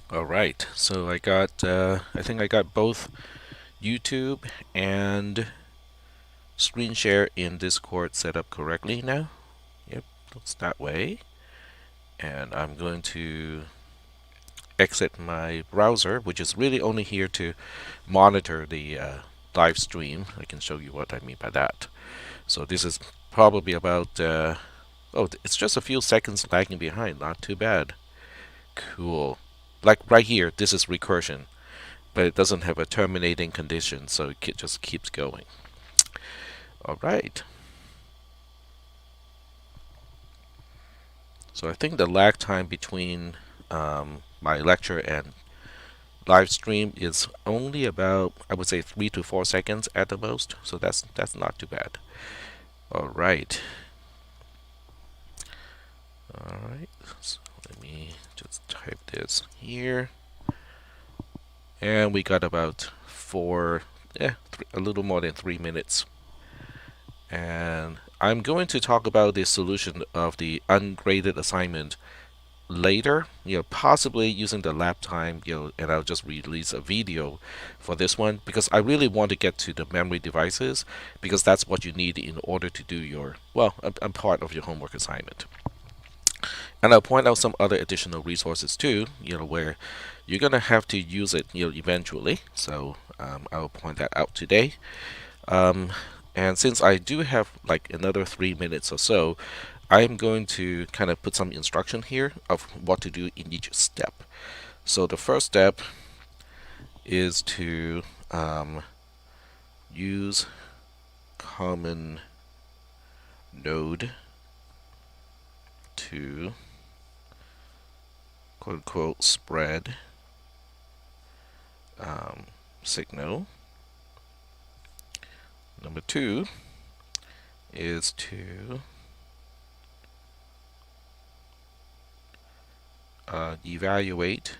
All right, so I think I got both YouTube and screen share in Discord set up correctly now. Yep, looks that way. And I'm going to exit my browser, which is really only here to monitor the live stream. I can show you what I mean by that. So this is probably about, oh, it's just a few seconds lagging behind, not too bad. Cool. Like right here, this is recursion, but it doesn't have a terminating condition, so it just keeps going. All right. So I think the lag time between my lecture and live stream is only about, I would say, 3 to 4 seconds at the most. So that's not too bad. All right. All right. So let me just type this here, and we got about a little more than 3 minutes. And I'm going to talk about the solution of the ungraded assignment later, possibly using the lab time, and I'll just release a video for this one because I really want to get to the memory devices because that's what you need in order to do your, well, a part of your homework assignment. And I'll point out some other additional resources too, where you're gonna have to use it, eventually. So I'll point that out today. Um, and since I do have like another 3 minutes or so, I'm going to kind of put some instruction here of what to do in each step. So the first step is to use common node to quote unquote spread signal. Number two is to evaluate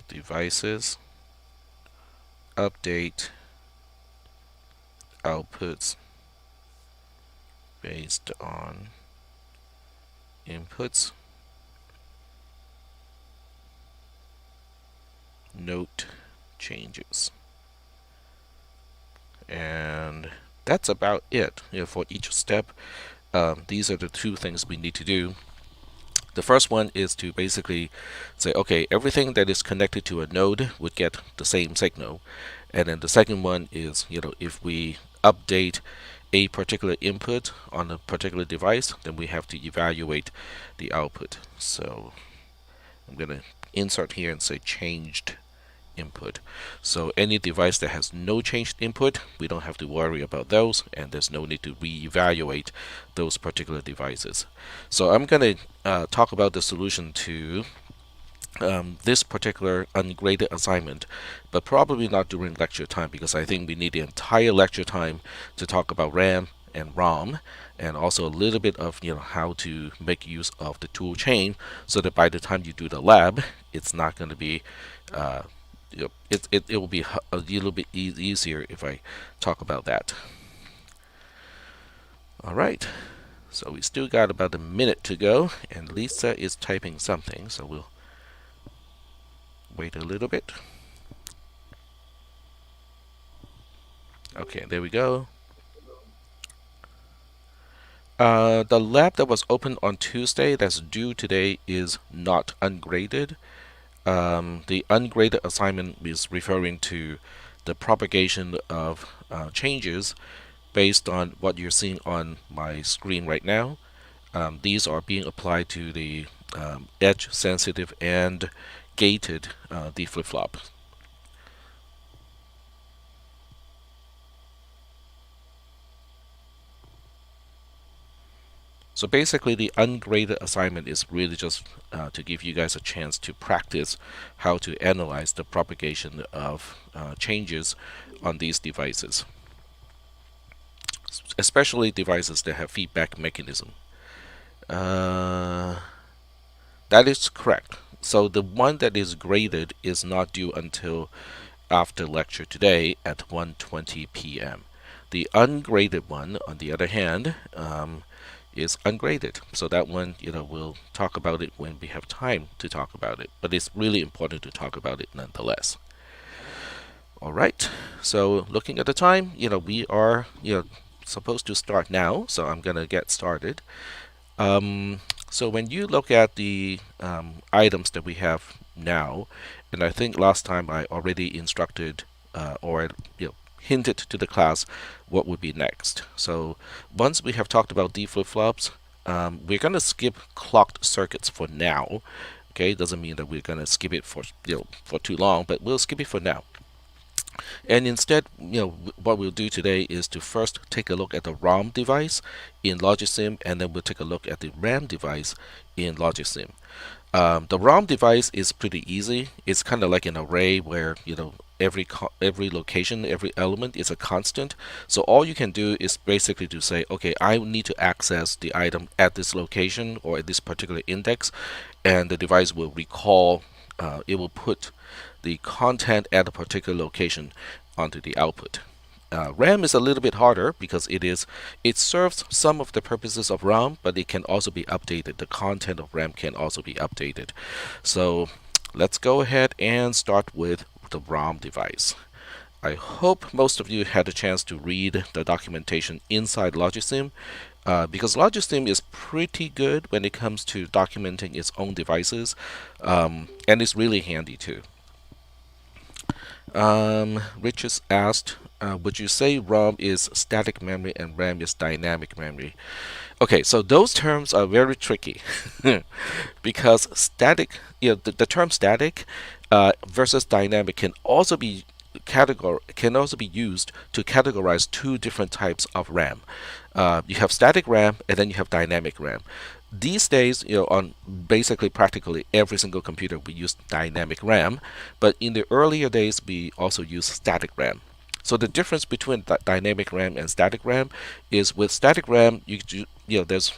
devices, update outputs based on inputs, note changes. And that's about it, for each step. These are the two things we need to do. The first one is to basically say, okay, everything that is connected to a node would get the same signal. And then the second one is, if we update a particular input on a particular device, then we have to evaluate the output. So I'm going to insert here and say changed input. So any device that has no changed input, we don't have to worry about those, and there's no need to re-evaluate those particular devices. So I'm going to talk about the solution to this particular ungraded assignment, but probably not during lecture time because I think we need the entire lecture time to talk about RAM and ROM, and also a little bit of how to make use of the tool chain, so that by the time you do the lab, it's not going to be it will be a little bit easier if I talk about that. All right, so we still got about a minute to go, and Lisa is typing something, so we'll wait a little bit. Okay, there we go. The lab that was opened on Tuesday that's due today is not ungraded. The ungraded assignment is referring to the propagation of changes based on what you're seeing on my screen right now. These are being applied to the edge sensitive and gated D flip-flop. So basically the ungraded assignment is really just to give you guys a chance to practice how to analyze the propagation of changes on these devices, especially devices that have feedback mechanism. That is correct. So the one that is graded is not due until after lecture today at 1:20 p.m. The ungraded one, on the other hand, is ungraded. So that one, we'll talk about it when we have time to talk about it. But it's really important to talk about it nonetheless. All right. So looking at the time, we are, supposed to start now. So I'm gonna get started. So when you look at the items that we have now, and I think last time I already instructed or hinted to the class what would be next. So once we have talked about D flip-flops, we're going to skip clocked circuits for now. Okay, doesn't mean that we're going to skip it for for too long, but we'll skip it for now. And instead, what we'll do today is to first take a look at the ROM device in Logisim, and then we'll take a look at the RAM device in Logisim. The ROM device is pretty easy. It's kind of like an array where every location, every element is a constant. So all you can do is basically to say, okay, I need to access the item at this location or at this particular index, and the device will recall. It will put the content at a particular location onto the output. RAM is a little bit harder because it serves some of the purposes of RAM, but it can also be updated. The content of RAM can also be updated. So let's go ahead and start with the ROM device. I hope most of you had a chance to read the documentation inside Logisim, because Logisim is pretty good when it comes to documenting its own devices, and it's really handy too. Rich has asked, would you say ROM is static memory and RAM is dynamic memory? Okay, so those terms are very tricky because static, the term static versus dynamic can also be used to categorize two different types of RAM. You have static RAM and then you have dynamic RAM. These days, on basically practically every single computer, we use dynamic RAM, but in the earlier days, we also use static RAM. So the difference between dynamic RAM and static RAM is with static RAM, there's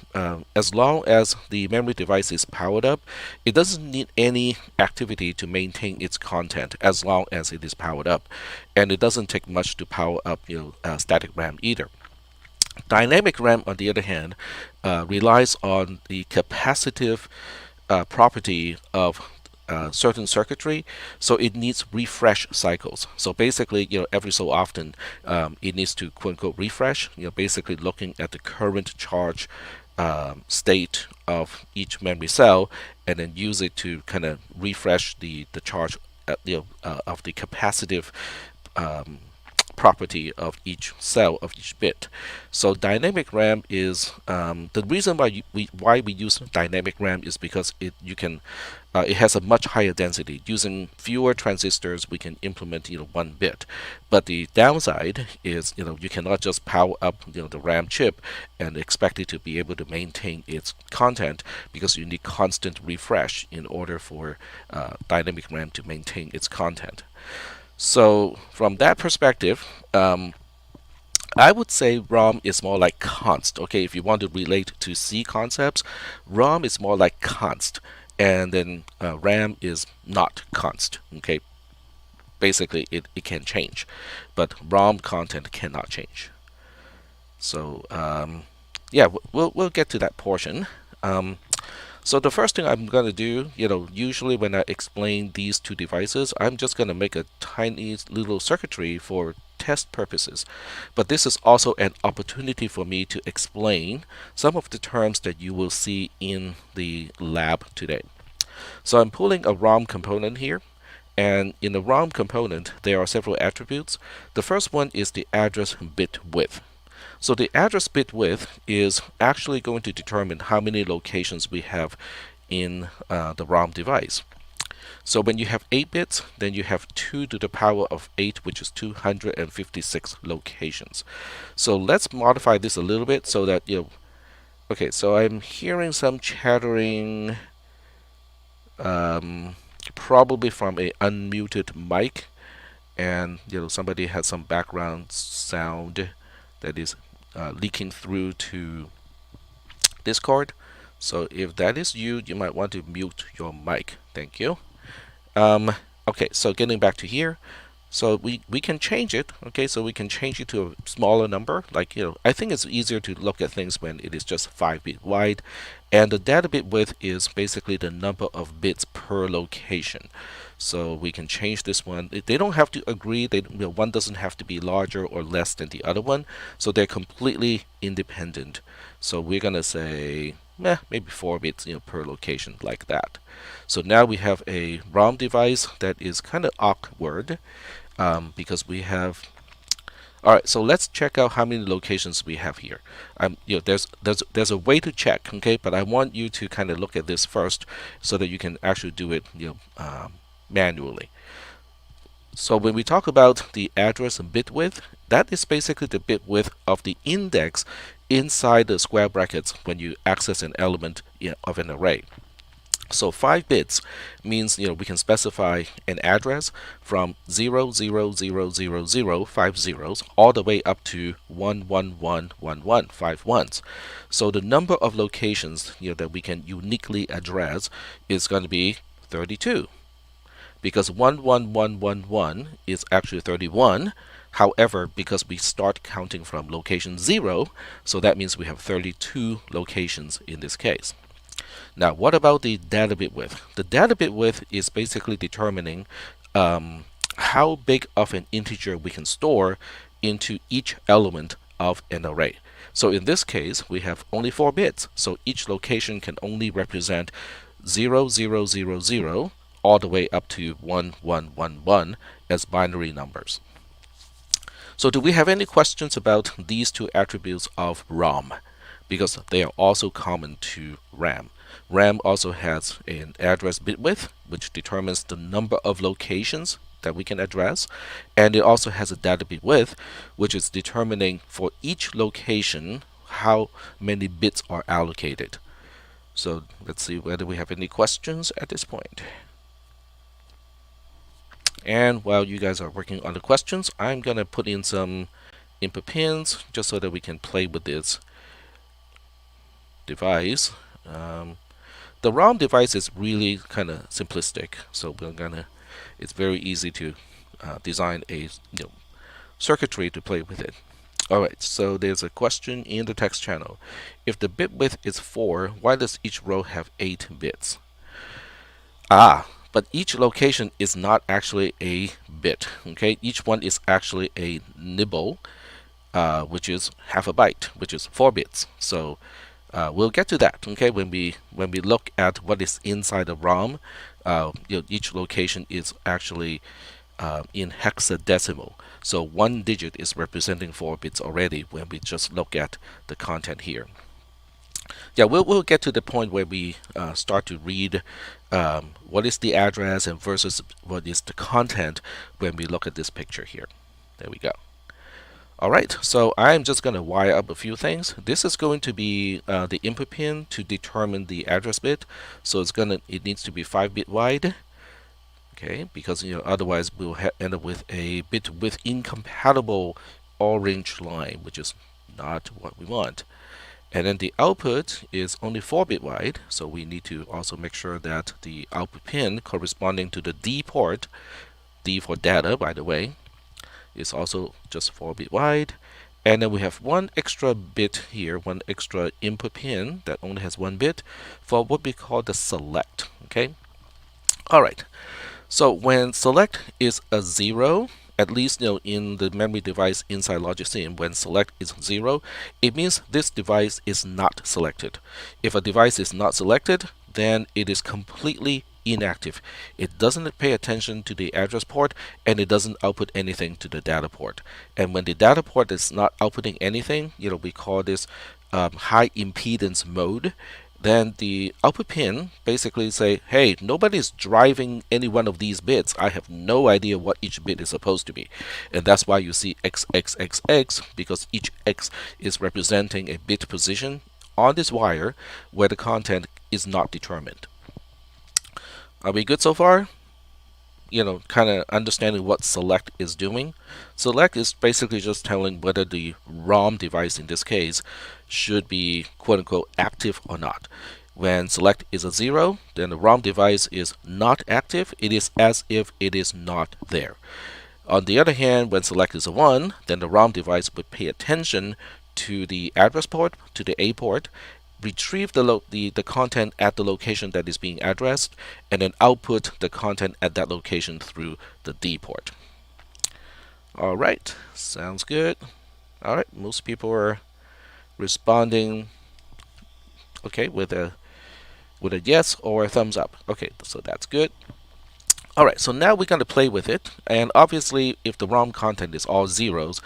as long as the memory device is powered up, it doesn't need any activity to maintain its content as long as it is powered up, and it doesn't take much to power up static RAM either. Dynamic RAM, on the other hand, relies on the capacitive property of certain circuitry, so it needs refresh cycles. So basically, every so often, it needs to quote unquote refresh. Basically looking at the current charge state of each memory cell, and then use it to kind of refresh the charge of the capacitive property of each cell of each bit. So dynamic RAM is the reason why we use dynamic RAM is because it has a much higher density. Using fewer transistors, we can implement 1 bit. But the downside is you cannot just power up the RAM chip and expect it to be able to maintain its content, because you need constant refresh in order for dynamic RAM to maintain its content. So from that perspective, I would say ROM is more like const. Okay, if you want to relate to C concepts, ROM is more like const, and then RAM is not const. Okay, basically it can change, but ROM content cannot change. So yeah, we'll get to that portion. So the first thing I'm going to do, usually when I explain these two devices, I'm just going to make a tiny little circuitry for test purposes. But this is also an opportunity for me to explain some of the terms that you will see in the lab today. So I'm pulling a ROM component here. And in the ROM component, there are several attributes. The first one is the address bit width. So the address bit width is actually going to determine how many locations we have in the ROM device. So when you have 8 bits, then you have 2 to the power of 8, which is 256 locations. So let's modify this a little bit so that, okay, so I'm hearing some chattering, probably from a unmuted mic, and somebody has some background sound that is leaking through to Discord. So if that is you, you might want to mute your mic. Thank you. Okay, so getting back to here, So we can change it, okay? So we can change it to a smaller number. Like, I think it's easier to look at things when it is just 5-bit wide. And the data bit width is basically the number of bits per location. So we can change this one. They don't have to agree. One doesn't have to be larger or less than the other one. So they're completely independent. So we're gonna say, maybe 4 bits, per location, like that. So now we have a ROM device that is kind of awkward, because we have. All right, so let's check out how many locations we have here. There's a way to check, okay, but I want you to kind of look at this first so that you can actually do it, manually. So when we talk about the address and bit width, that is basically the bit width of the index inside the square brackets when you access an element of an array. So 5 bits means we can specify an address from 0, 0, 0, 0, 0, 5 zeros all the way up to 1, 1, 1, 1, 1, 5 ones. So the number of locations that we can uniquely address is going to be 32, because 1, 1, 1, 1, 1 is actually 31. However, because we start counting from location 0, so that means we have 32 locations in this case. Now, what about the data bit width? The data bit width is basically determining how big of an integer we can store into each element of an array. So in this case, we have only 4 bits, so each location can only represent 0, 0, 0, 0, all the way up to 1, 1, 1, 1 as binary numbers. So do we have any questions about these two attributes of ROM? Because they are also common to RAM. RAM also has an address bit width, which determines the number of locations that we can address, and it also has a data bit width, which is determining for each location how many bits are allocated. So let's see whether we have any questions at this point. And while you guys are working on the questions, I'm gonna put in some input pins just so that we can play with this device. The ROM device is really kind of simplistic, so it's very easy to design a circuitry to play with it. Alright, so there's a question in the text channel. If the bit width is 4, why does each row have 8 bits? But each location is not actually a bit, okay? Each one is actually a nibble, which is half a byte, which is 4 bits. So we'll get to that, okay? When we look at what is inside the ROM, each location is actually in hexadecimal. So 1 digit is representing 4 bits already when we just look at the content here. Yeah, we'll get to the point where we start to read what is the address and versus what is the content when we look at this picture here. There we go. Alright, so I'm just going to wire up a few things. This is going to be the input pin to determine the address bit. So it needs to be 5-bit wide. Okay, because otherwise we'll end up with a bit width incompatible orange line, which is not what we want. And then the output is only 4-bit wide, so we need to also make sure that the output pin corresponding to the D port, D for data by the way, is also just 4-bit wide. And then we have one extra bit here, one extra input pin that only has 1 bit for what we call the select. Okay. Alright, so when select is a 0, at least in the memory device inside logic sim, when select is 0, it means this device is not selected. If a device is not selected, then it is completely inactive. It doesn't pay attention to the address port, and it doesn't output anything to the data port. And when the data port is not outputting anything, we call this high impedance mode. Then the output pin basically say, hey, nobody's driving any one of these bits. I have no idea what each bit is supposed to be. And that's why you see XXXX, because each X is representing a bit position on this wire where the content is not determined. Are we good so far? Kind of understanding what select is doing. Select is basically just telling whether the ROM device in this case should be quote-unquote active or not. When select is a 0, then the ROM device is not active. It is as if it is not there. On the other hand, when select is a 1, then the ROM device would pay attention to the address port, to the A port, retrieve the content at the location that is being addressed, and then output the content at that location through the D port. All right, sounds good. All right, most people are responding okay with a yes or a thumbs up. Okay, so that's good. All right, so now we're going to play with it, and obviously if the ROM content is all zeros,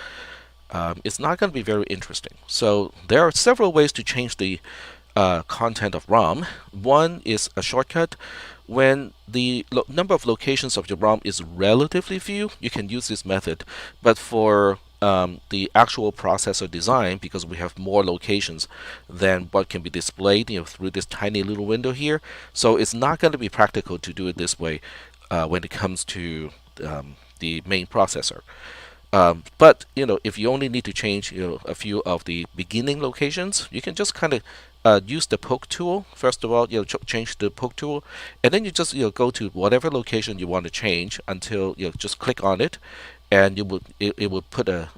it's not going to be very interesting. So there are several ways to change the content of ROM. One is a shortcut. When the number of locations of your ROM is relatively few, you can use this method. But for the actual processor design, because we have more locations than what can be displayed through this tiny little window here, so it's not going to be practical to do it this way when it comes to the main processor. But if you only need to change a few of the beginning locations, you can just kind of use the poke tool. First of all, change the poke tool, and then you just go to whatever location you want to change until just click on it, and it will put a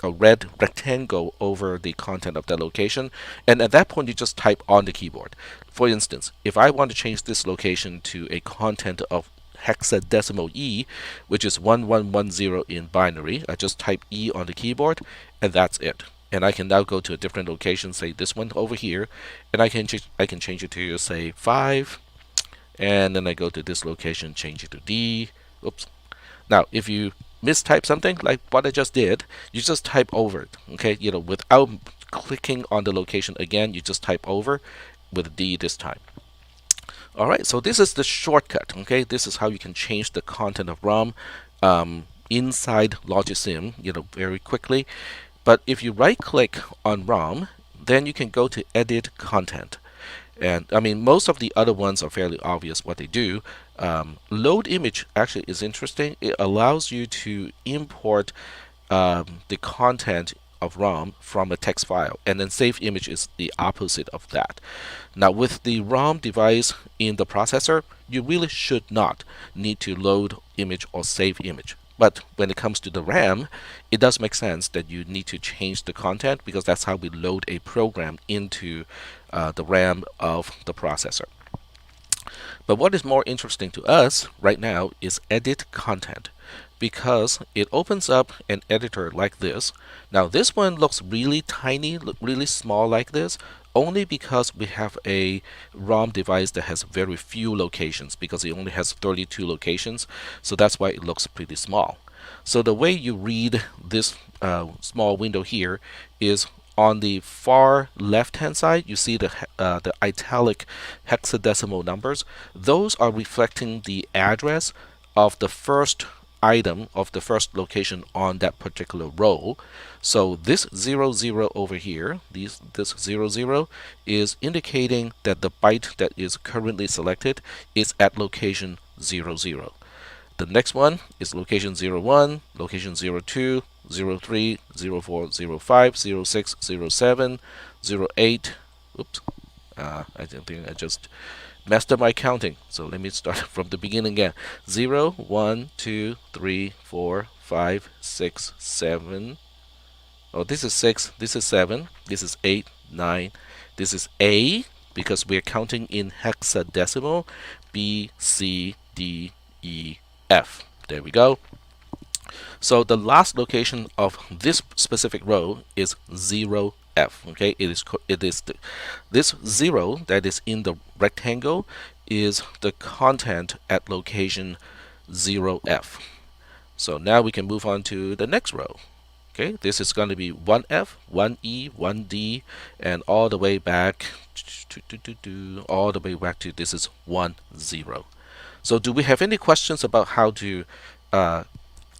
red rectangle over the content of that location, and at that point you just type on the keyboard. For instance, if I want to change this location to a content of hexadecimal E, which is 1110 in binary, I just type E on the keyboard, and that's it. And I can now go to a different location, say this one over here, and I can change it to say 5, and then I go to this location, change it to D. Oops. Now, if you mistype something like what I just did, you just type over it. Okay, without clicking on the location again, you just type over with D this time. Alright, so this is the shortcut. Okay, this is how you can change the content of ROM inside Logisim, very quickly. But if you right click on ROM, then you can go to edit content. And I mean, most of the other ones are fairly obvious what they do. Load image actually is interesting. It allows you to import the content of ROM from a text file, and then save image is the opposite of that. Now with the ROM device in the processor, you really should not need to load image or save image. But when it comes to the RAM, it does make sense that you need to change the content, because that's how we load a program into the RAM of the processor. But what is more interesting to us right now is edit content, because it opens up an editor like this. Now this one looks really tiny, really small like this, only because we have a ROM device that has very few locations, because it only has 32 locations, so that's why it looks pretty small. So the way you read this small window here is on the far left hand side. You see the italic hexadecimal numbers. Those are reflecting the address of the first item of the first location on that particular row. So this 00 over here, this 00 is indicating that the byte that is currently selected is at location 00. The next one is location 01, location 02, 03, 04, 05, 06, 07, 08. Oops, I think I just messed up my counting. So let me start from the beginning again. 0, 1, 2, 3, 4, 5, 6, 7. Oh, this is 6, this is 7, this is 8, 9. This is A, because we're counting in hexadecimal. B, C, D, E, F. There we go. So the last location of this specific row is 0F. Okay, this 0 that is in the rectangle is the content at location 0F. So now we can move on to the next row. Okay, this is going to be 1F, 1E, 1D, and all the way back all the way back to this is 10. So do we have any questions about how to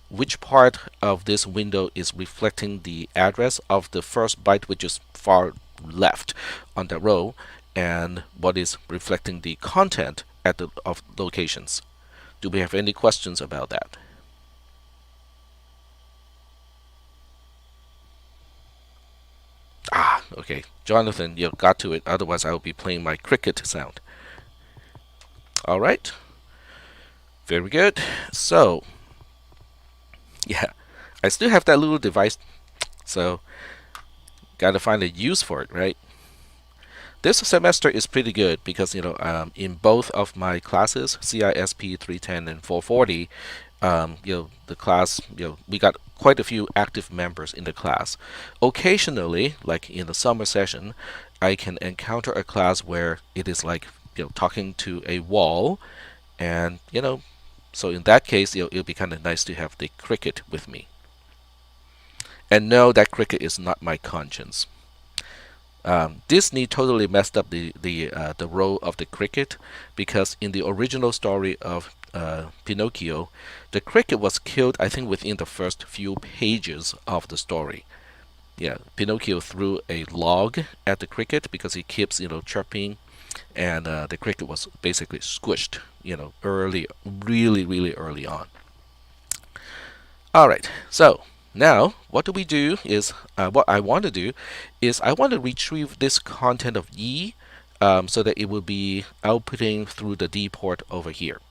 which part of this window is reflecting the address of the first byte, which is far left on the row, and what is reflecting the content at the of locations? Do we have any questions about that? Okay, Jonathan, you got to it. Otherwise, I will be playing my cricket sound. All right, very good. So Yeah, I still have that little device, so gotta find a use for it, right? This semester is pretty good because in both of my classes, CISP310 and 440, the class, we got quite a few active members in the class. Occasionally, like in the summer session, I can encounter a class where it is like talking to a wall, and so in that case, it'll be kind of nice to have the cricket with me. And no, that cricket is not my conscience. Disney totally messed up the role of the cricket because in the original story of Pinocchio, the cricket was killed, I think, within the first few pages of the story. Yeah, Pinocchio threw a log at the cricket because he keeps, chirping, and the cricket was basically squished, early, really, really early on. All right, so now what do we do is what I want to do is I want to retrieve this content of E so that it will be outputting through the D port over here.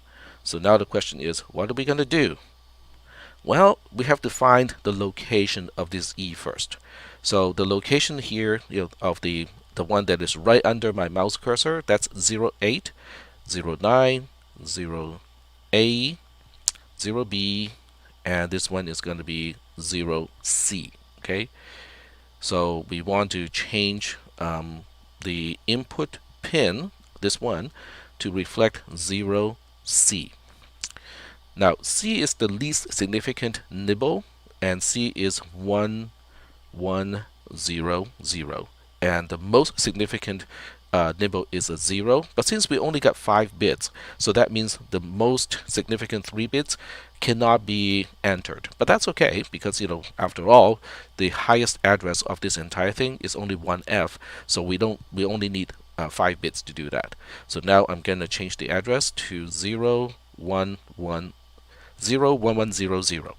So now the question is, what are we going to do? Well, we have to find the location of this E first. So the location here, of the one that is right under my mouse cursor, that's 08, 09, 0A, 0B, and this one is going to be 0C. Okay, so we want to change the input pin, this one, to reflect 0C. Now C is the least significant nibble, and C is 1, 1, 0, 0. And the most significant nibble is a 0. But since we only got 5 bits, so that means the most significant 3 bits cannot be entered. But that's okay because, after all, the highest address of this entire thing is only 1F, so we only need 5 bits to do that. So now I'm going to change the address to 0, 1, 1, 0, 1, 1, 0, 0.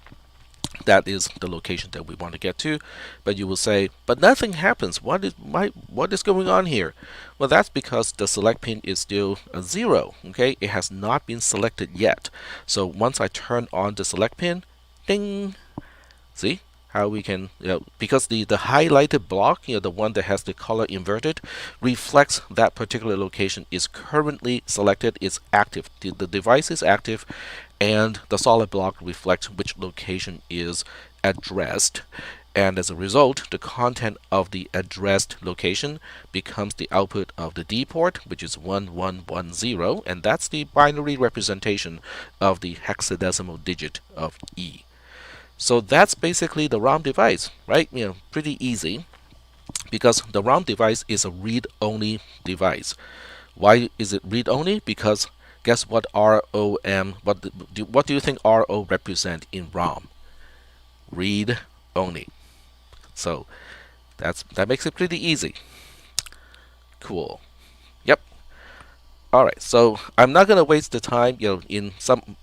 That is the location that we want to get to. But you will say, but nothing happens. What is going on here? Well, that's because the select pin is still a 0. Okay, it has not been selected yet. So once I turn on the select pin, ding. See how we can, because the highlighted block, the one that has the color inverted, reflects that particular location is currently selected, is active. The device is active, and the solid block reflects which location is addressed. And as a result, the content of the addressed location becomes the output of the D port, which is 1110, and that's the binary representation of the hexadecimal digit of E. So that's basically the ROM device, right? Pretty easy because the ROM device is a read-only device. Why is it read-only? Because guess what ROM, what do you think RO represent in ROM? Read-only. So that makes it pretty easy. Cool. Yep. All right. So I'm not gonna waste the time. In some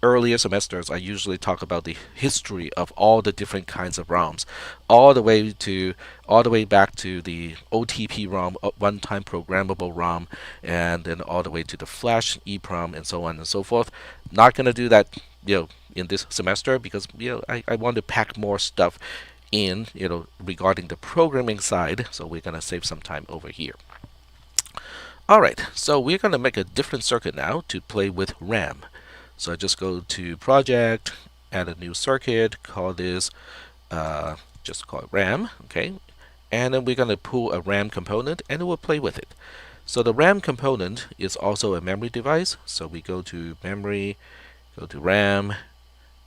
earlier semesters, I usually talk about the history of all the different kinds of ROMs, all the way back to the OTP ROM, one-time programmable ROM, and then all the way to the Flash EEPROM, and so on and so forth. Not gonna do that, in this semester because I want to pack more stuff in, regarding the programming side. So we're gonna save some time over here. All right, so we're gonna make a different circuit now to play with RAM. So I just go to project, add a new circuit, call this, just call it RAM, okay? And then we're going to pull a RAM component and it will play with it. So the RAM component is also a memory device. So we go to memory, go to RAM,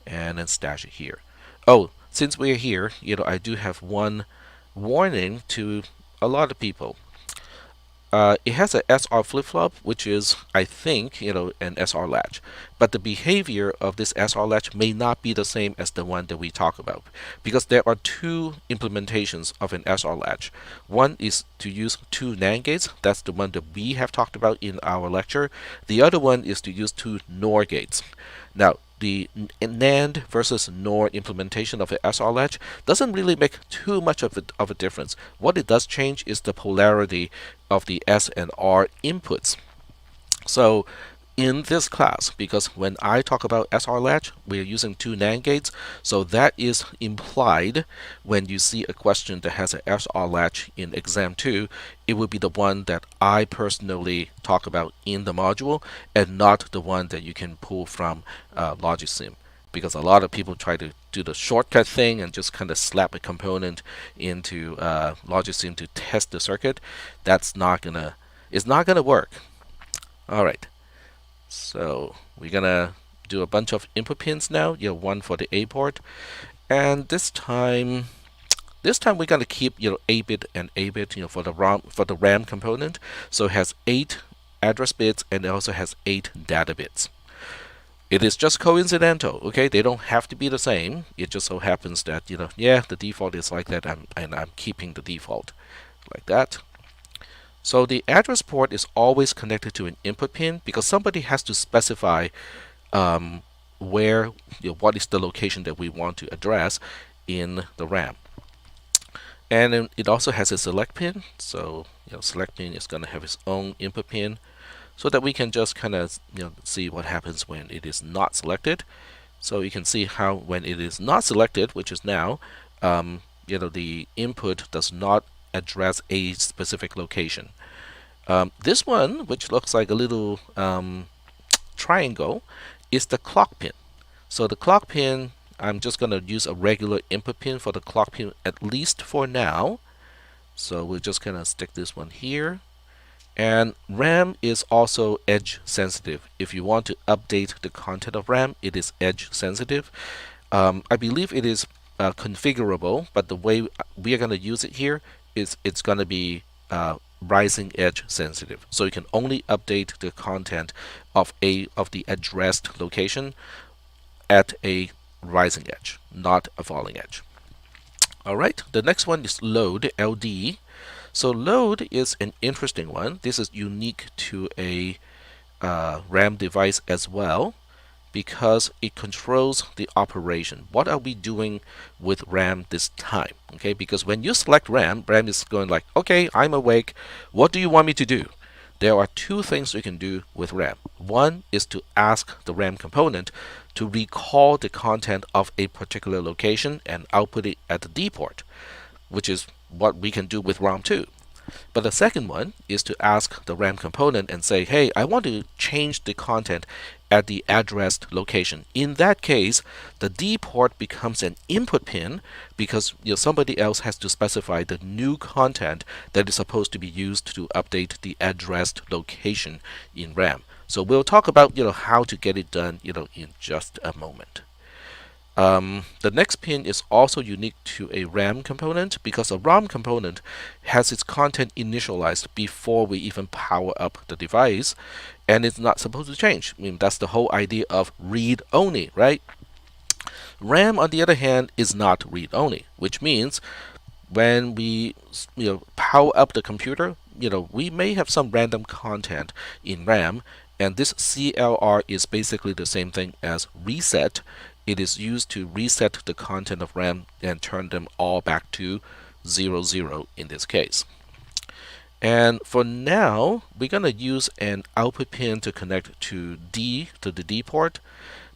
and then stash it here. Oh, since we're here, I do have one warning to a lot of people. It has a SR flip-flop, which is, I think, an SR latch. But the behavior of this SR latch may not be the same as the one that we talk about, because there are two implementations of an SR latch. One is to use 2 NAND gates. That's the one that we have talked about in our lecture. The other one is to use 2 NOR gates. Now, the NAND versus NOR implementation of an SR latch doesn't really make too much of a difference. What it does change is the polarity of the S and R inputs. So in this class, because when I talk about SR latch, we're using two NAND gates, so that is implied when you see a question that has an SR latch in exam 2, it would be the one that I personally talk about in the module and not the one that you can pull from LogicSim, because a lot of people try to do the shortcut thing and just kind of slap a component into LogicSim to test the circuit. It's not gonna work. All right. So we're gonna do a bunch of input pins now. One for the A port, and this time we're gonna keep 8-bit and 8-bit for the RAM component. So it has 8 address bits and it also has 8 data bits. It is just coincidental, okay? They don't have to be the same. It just so happens that the default is like that, and I'm keeping the default like that. So the address port is always connected to an input pin because somebody has to specify where, what is the location that we want to address in the RAM. And then it also has a select pin. So select pin is going to have its own input pin, so that we can just kind of see what happens when it is not selected. So you can see how when it is not selected, which is now, the input does not address a specific location. This one, which looks like a little triangle, is the clock pin. So the clock pin, I'm just going to use a regular input pin for the clock pin, at least for now. So we're just going to stick this one here. And RAM is also edge sensitive. If you want to update the content of RAM, it is edge sensitive. I believe it is configurable, but the way we are going to use it here is it's going to be rising edge sensitive. So you can only update the content of the addressed location at a rising edge, not a falling edge. All right, the next one is load, LD. So load is an interesting one. This is unique to a RAM device as well, because it controls the operation. What are we doing with RAM this time? Okay, because when you select RAM is going like, okay, I'm awake. What do you want me to do? There are two things we can do with RAM. One is to ask the RAM component to recall the content of a particular location and output it at the D port, which is what we can do with ROM 2. But the second one is to ask the RAM component and say, hey, I want to change the content at the addressed location. In that case, the D port becomes an input pin because somebody else has to specify the new content that is supposed to be used to update the addressed location in RAM. So we'll talk about how to get it done in just a moment. The next pin is also unique to a RAM component because a ROM component has its content initialized before we even power up the device, and it's not supposed to change. I mean, that's the whole idea of read-only, right? RAM, on the other hand, is not read-only, which means when we power up the computer, we may have some random content in RAM, and this CLR is basically the same thing as reset. It is used to reset the content of RAM and turn them all back to 00 in this case. And for now, we're going to use an output pin to connect to the D port.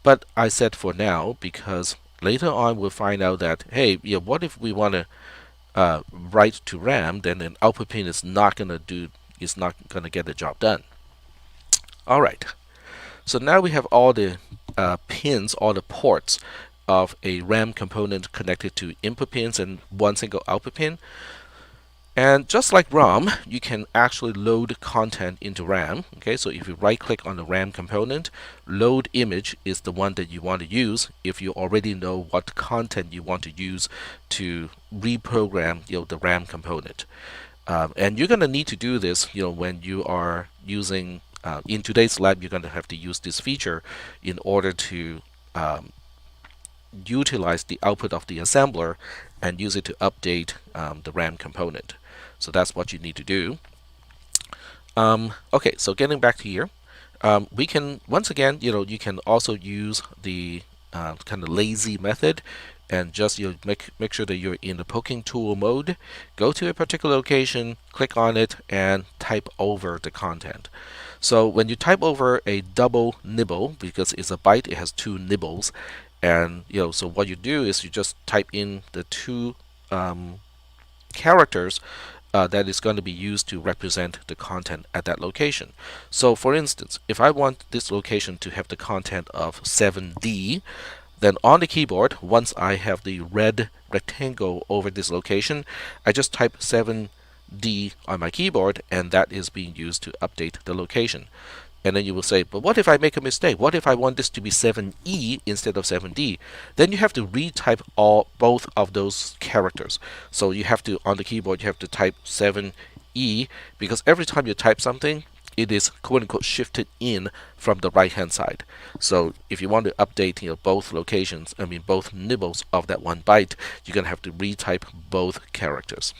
But I said for now because later on we'll find out that, hey, what if we want to write to RAM? Then an output pin is not going to get the job done. All right. So now we have all the pins, all the ports of a RAM component connected to input pins and one single output pin. And just like ROM, you can actually load content into RAM. Okay, so if you right click on the RAM component, load image is the one that you want to use if you already know what content you want to use to reprogram the RAM component. And you're going to need to do this when you are using in today's lab, you're going to have to use this feature in order to utilize the output of the assembler and use it to update the RAM component. So that's what you need to do. Okay, so getting back to here, we can once again, you can also use the kind of lazy method and just make sure that you're in the poking tool mode. Go to a particular location, click on it, and type over the content. So when you type over a double nibble, because it's a byte, it has two nibbles, and so what you do is you just type in the two characters that is going to be used to represent the content at that location. So for instance, if I want this location to have the content of 7D, then on the keyboard, once I have the red rectangle over this location, I just type 7D on my keyboard, and that is being used to update the location. And then you will say, but what if I make a mistake? What if I want this to be 7E instead of 7D? Then you have to retype both of those characters. So you have to, on the keyboard, you have to type 7E, because every time you type something, it is quote unquote shifted in from the right hand side. So if you want to update both locations, both nibbles of that one byte, you're gonna have to retype both characters.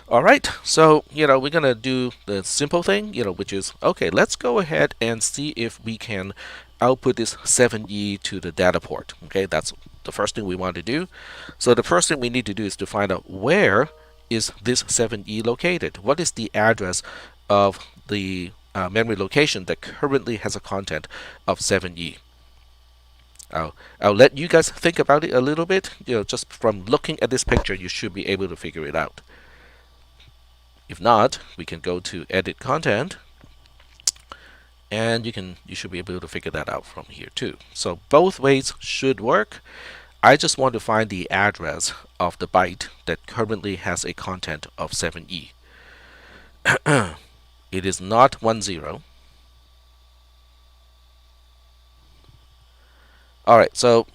Alright, so we're gonna do the simple thing, which is, okay, let's go ahead and see if we can output this 7E to the data port. Okay, that's the first thing we want to do. So the first thing we need to do is to find out where is this 7E located. What is the address of the memory location that currently has a content of 7E? I'll let you guys think about it a little bit. Just from looking at this picture, you should be able to figure it out. If not, we can go to edit content, and you should be able to figure that out from here too. So both ways should work. I just want to find the address of the byte that currently has a content of 7E. It is not 10. Alright, so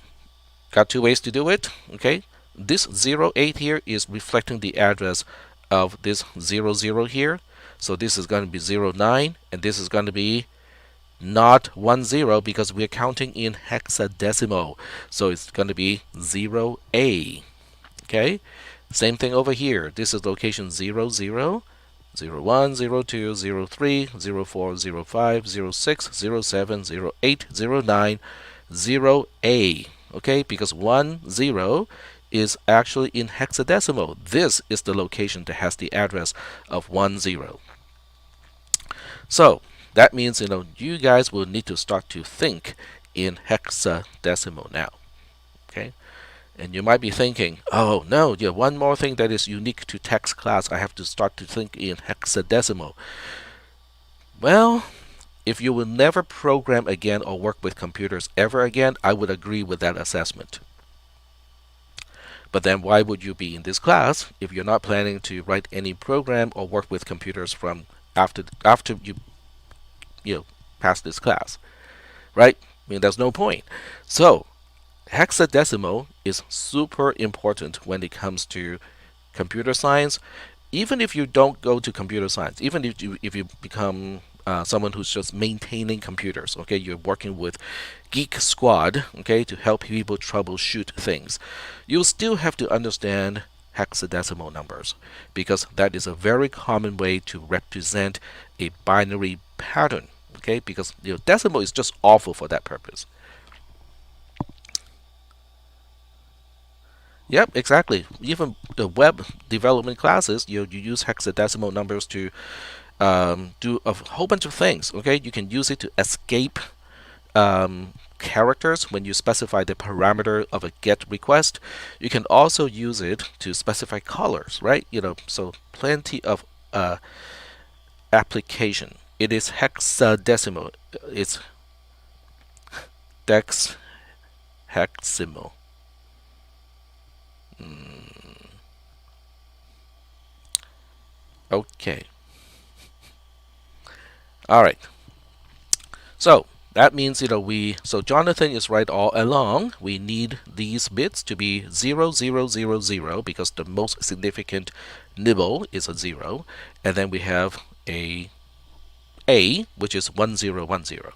got two ways to do it. Okay, this 08 here is reflecting the address of this 00 here. So this is going to be 09, and this is going to be not 10 because we're counting in hexadecimal. So it's going to be 0A. Okay, same thing over here. This is location 00, 01, 02, 03, 04, 05, 06, 07, 08, 09, 0A. Okay, because 10 is actually in hexadecimal. This is the location that has the address of 10. So that means you guys will need to start to think in hexadecimal now. Okay, and you might be thinking, oh no, one more thing that is unique to text class, I have to start to think in hexadecimal. Well, if you will never program again or work with computers ever again, I would agree with that assessment. But then why would you be in this class if you're not planning to write any program or work with computers from after you pass this class, right? There's no point. So hexadecimal is super important when it comes to computer science. Even if you don't go to computer science, even if you become someone who's just maintaining computers, okay, you're working with Geek Squad, okay, to help people troubleshoot things, you'll still have to understand hexadecimal numbers, because that is a very common way to represent a binary pattern, okay, because decimal is just awful for that purpose. Yep, exactly. Even the web development classes, you use hexadecimal numbers to do a whole bunch of things. Okay, you can use it to escape characters when you specify the parameter of a GET request. You can also use it to specify colors, right? So plenty of application. It is hexadecimal. It's hexadecimal. Okay. All right. So that means so Jonathan is right all along. We need these bits to be 0, 0, 0, 0 because the most significant nibble is a 0, and then we have a which is 1, 0, 1, 0.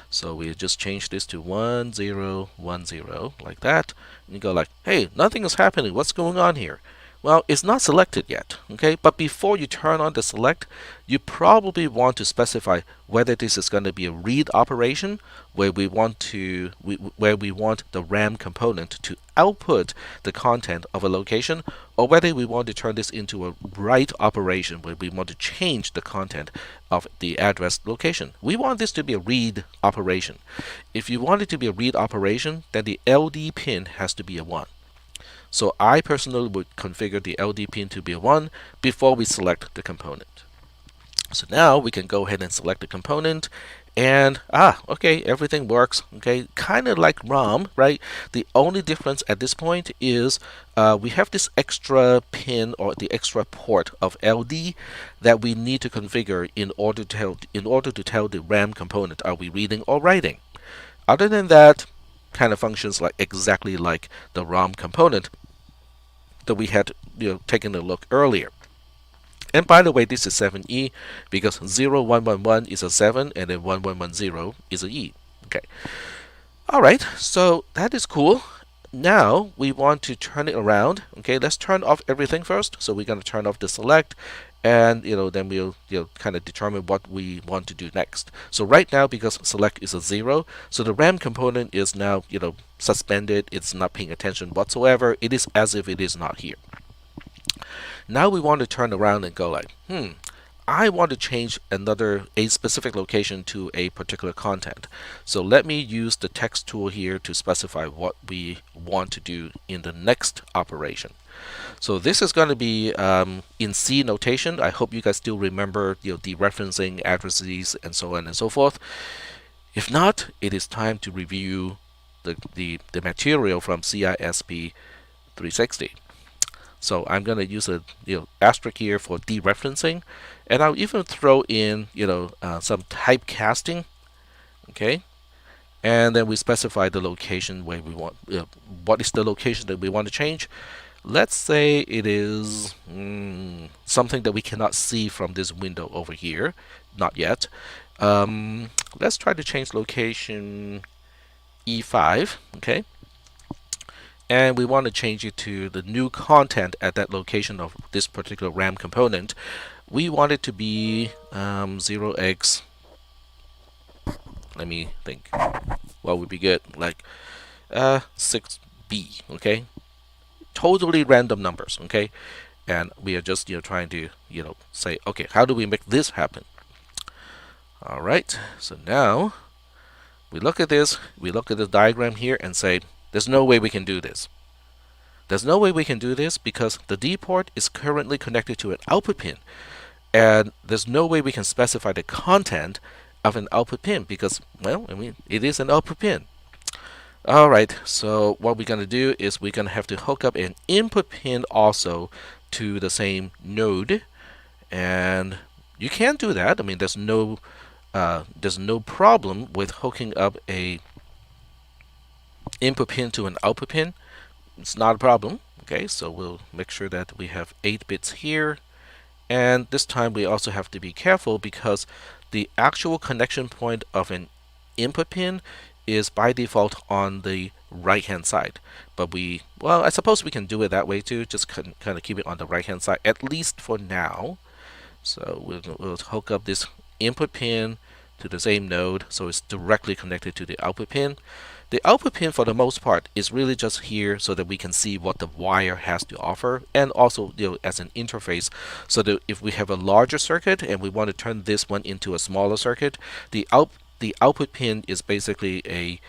So we just change this to 1, 0, 1, 0 like that. And you go like, hey, nothing is happening. What's going on here? Well, it's not selected yet, okay? But before you turn on the select, you probably want to specify whether this is going to be a read operation where where we want the RAM component to output the content of a location, or whether we want to turn this into a write operation where we want to change the content of the address location. We want this to be a read operation. If you want it to be a read operation, then the LD pin has to be a 1. So I personally would configure the LD pin to be a 1 before we select the component. So now we can go ahead and select the component, and okay, everything works. Okay, kind of like ROM, right? The only difference at this point is we have this extra pin or the extra port of LD that we need to configure in order to tell the RAM component, are we reading or writing. Other than that, kind of functions like exactly like the ROM component that we had taken a look earlier. And by the way, this is 7E because 0111 is a 7 and then 1110 is a E. Okay. Alright, so that is cool. Now we want to turn it around. Okay, let's turn off everything first. So we're going to turn off the select, and then we'll kind of determine what we want to do next. So right now, because select is a 0, so the RAM component is now suspended. It's not paying attention whatsoever. It is as if it is not here. Now we want to turn around and go like, I want to change a specific location to a particular content. So let me use the text tool here to specify what we want to do in the next operation. So this is going to be in C notation. I hope you guys still remember dereferencing addresses and so on and so forth. If not, it is time to review the material from CISP 360. So I'm going to use a asterisk here for dereferencing, and I'll even throw in some typecasting. Okay, and then we specify the location where we want. What is the location that we want to change? Let's say it is something that we cannot see from this window over here. Not yet. Let's try to change location E5. Okay. And we want to change it to the new content at that location of this particular RAM component. We want it to be 0x. Let me think. What would be good? Like 6b. Okay, totally random numbers. Okay, and we are just trying to say, okay, how do we make this happen? All right. So now we look at this. We look at the diagram here and say, there's no way we can do this. There's no way we can do this because the D port is currently connected to an output pin, and there's no way we can specify the content of an output pin because, well, I mean, it is an output pin. Alright, so what we're going to do is we're going to have to hook up an input pin also to the same node, and you can do that. I mean, there's no problem with hooking up a input pin to an output pin. It's not a problem. Okay, so we'll make sure that we have 8 bits here, and this time we also have to be careful because the actual connection point of an input pin is by default on the right hand side, but well, I suppose we can do it that way too, just kind of keep it on the right hand side, at least for now. So we'll hook up this input pin to the same node so it's directly connected to the output pin. The output pin, for the most part, is really just here so that we can see what the wire has to offer, and also as an interface, so that if we have a larger circuit and we want to turn this one into a smaller circuit, the output pin is basically a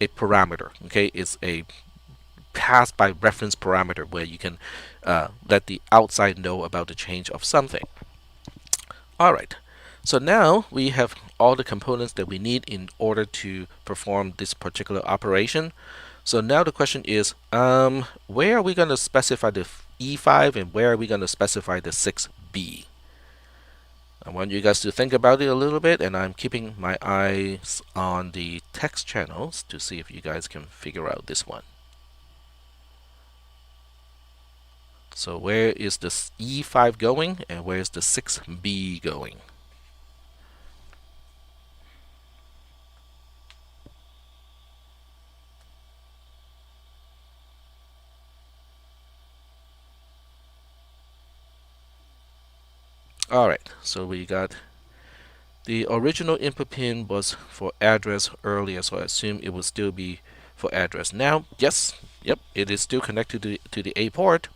parameter. Okay, it's a pass by reference parameter where you can let the outside know about the change of something. All right. So now we have all the components that we need in order to perform this particular operation. So now the question is, where are we going to specify the E5 and where are we going to specify the 6B? I want you guys to think about it a little bit, and I'm keeping my eyes on the text channels to see if you guys can figure out this one. So where is this E5 going and where is the 6B going? Alright, so we got the original input pin was for address earlier, so I assume it will still be for address. Now, yes, yep, it is still connected to the A port.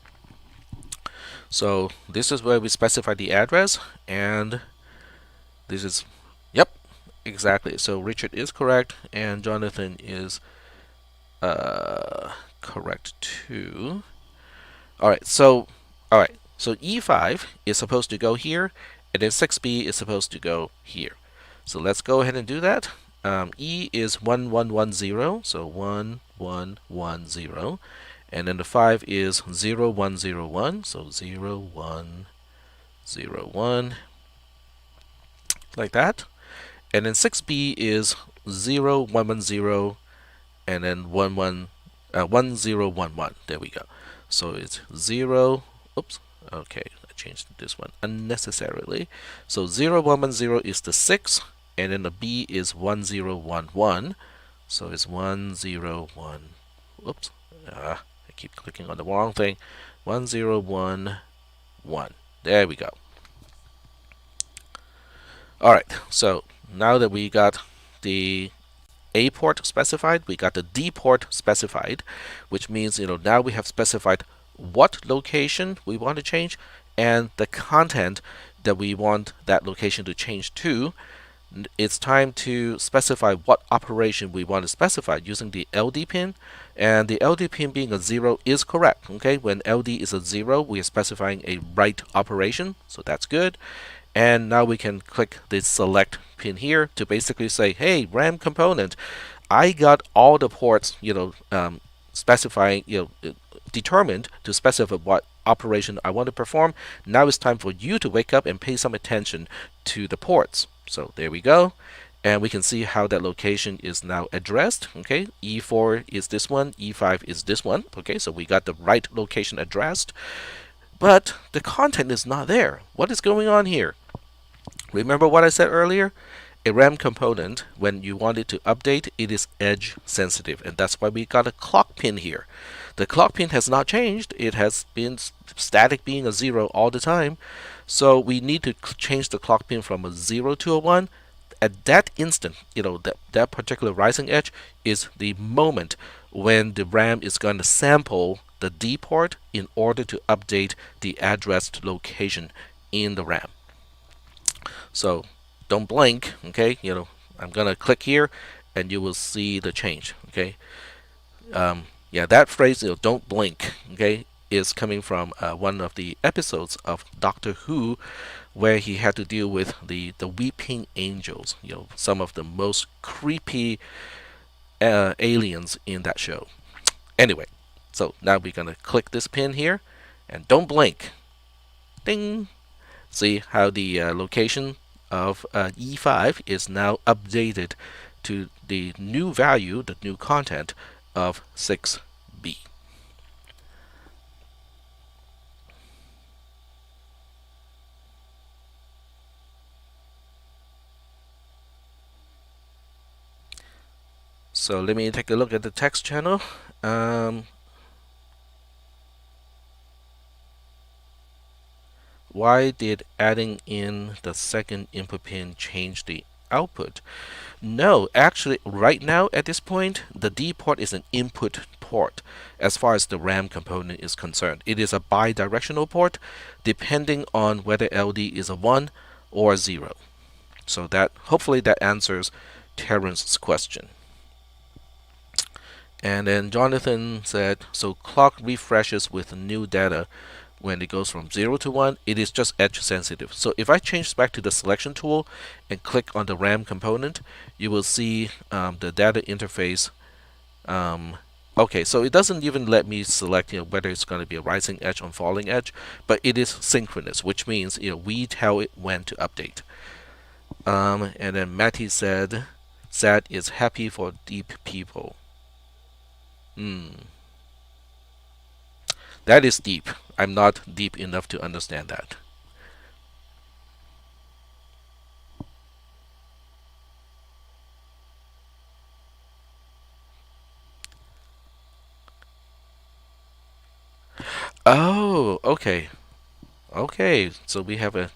So this is where we specify the address, and this is, yep, exactly. So Richard is correct, and Jonathan is correct too. All right, so E5 is supposed to go here, and then 6B is supposed to go here. So let's go ahead and do that. E is 1110, so 1110, and then the 5 is 0101, so 0101, like that. And then 6B is 0110, and then 1011. There we go. So it's 0. Oops. Okay, I changed this one unnecessarily. So 0110 is the 6, and then the B is 1011. So it's 101. Oops. I keep clicking on the wrong thing. 1011. There we go. All right. So now that we got the A port specified, we got the D port specified, which means now we have specified what location we want to change and the content that we want that location to change to. It's time to specify what operation we want to specify using the LD pin, and the LD pin being a 0 is correct. Okay, when LD is a 0, we are specifying a write operation, so that's good. And now we can click the select pin here to basically say, hey, RAM component, I got all the ports, specifying, determined to specify what operation I want to perform. Now it's time for you to wake up and pay some attention to the ports. So there we go. And we can see how that location is now addressed. Okay, E4 is this one, E5 is this one. Okay, so we got the right location addressed, but the content is not there. What is going on here? Remember what I said earlier? A RAM component, when you want it to update, it is edge sensitive, and that's why we got a clock pin here. The clock pin has not changed. It has been static, being a 0 all the time. So we need to change the clock pin from a 0 to a 1. At that instant, that particular rising edge is the moment when the RAM is going to sample the D port in order to update the addressed location in the RAM. So don't blink, okay? I'm gonna click here, and you will see the change, okay? Yeah, that phrase, don't blink, okay, is coming from one of the episodes of Doctor Who, where he had to deal with the weeping angels, some of the most creepy aliens in that show. Anyway, so now we're gonna click this pin here, and don't blink. Ding. See how the location of E5 is now updated to the new value, the new content of 6B. So let me take a look at the text channel. Why did adding in the second input pin change the output? No, actually, right now at this point, the D port is an input port as far as the RAM component is concerned. It is a bidirectional port depending on whether LD is a 1 or a 0. So that hopefully that answers Terrence's question. And then Jonathan said, so clock refreshes with new data when it goes from 0 to 1. It is just edge sensitive. So if I change back to the selection tool and click on the RAM component, you will see the data interface. Okay, so it doesn't even let me select whether it's going to be a rising edge or falling edge, but it is synchronous, which means we tell it when to update. And then Matty said, sad is happy for deep people. That is deep. I'm not deep enough to understand that. Oh, okay. Okay, so we have a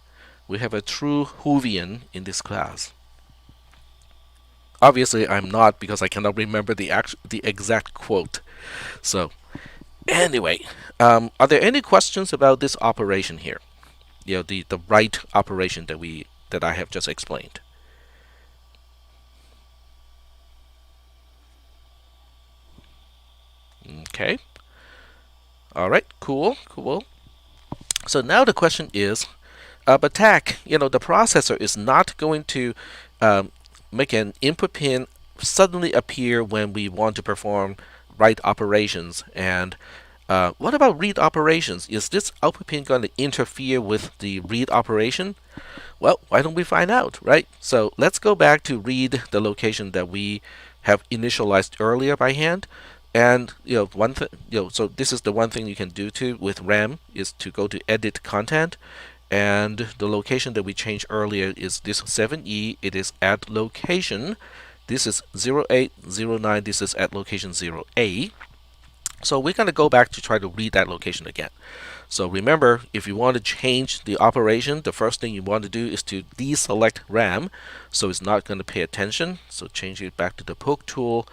We have a true Whovian in this class. Obviously, I'm not because I cannot remember the exact quote. So anyway, are there any questions about this operation here? The right operation that I have just explained. Okay. All right. Cool. Cool. So now the question is, but TAC, the processor is not going to um, make an input pin suddenly appear when we want to perform write operations. And what about read operations? Is this output pin going to interfere with the read operation? Well, why don't we find out, right? So let's go back to read the location that we have initialized earlier by hand. And so this is the one thing you can do too with RAM is to go to edit content, and the location that we changed earlier is this 7E. It is at location. This is 0809. This is at location 0A. So we're going to go back to try to read that location again. So remember, if you want to change the operation, the first thing you want to do is to deselect RAM, so it's not going to pay attention. So change it back to the poke tool,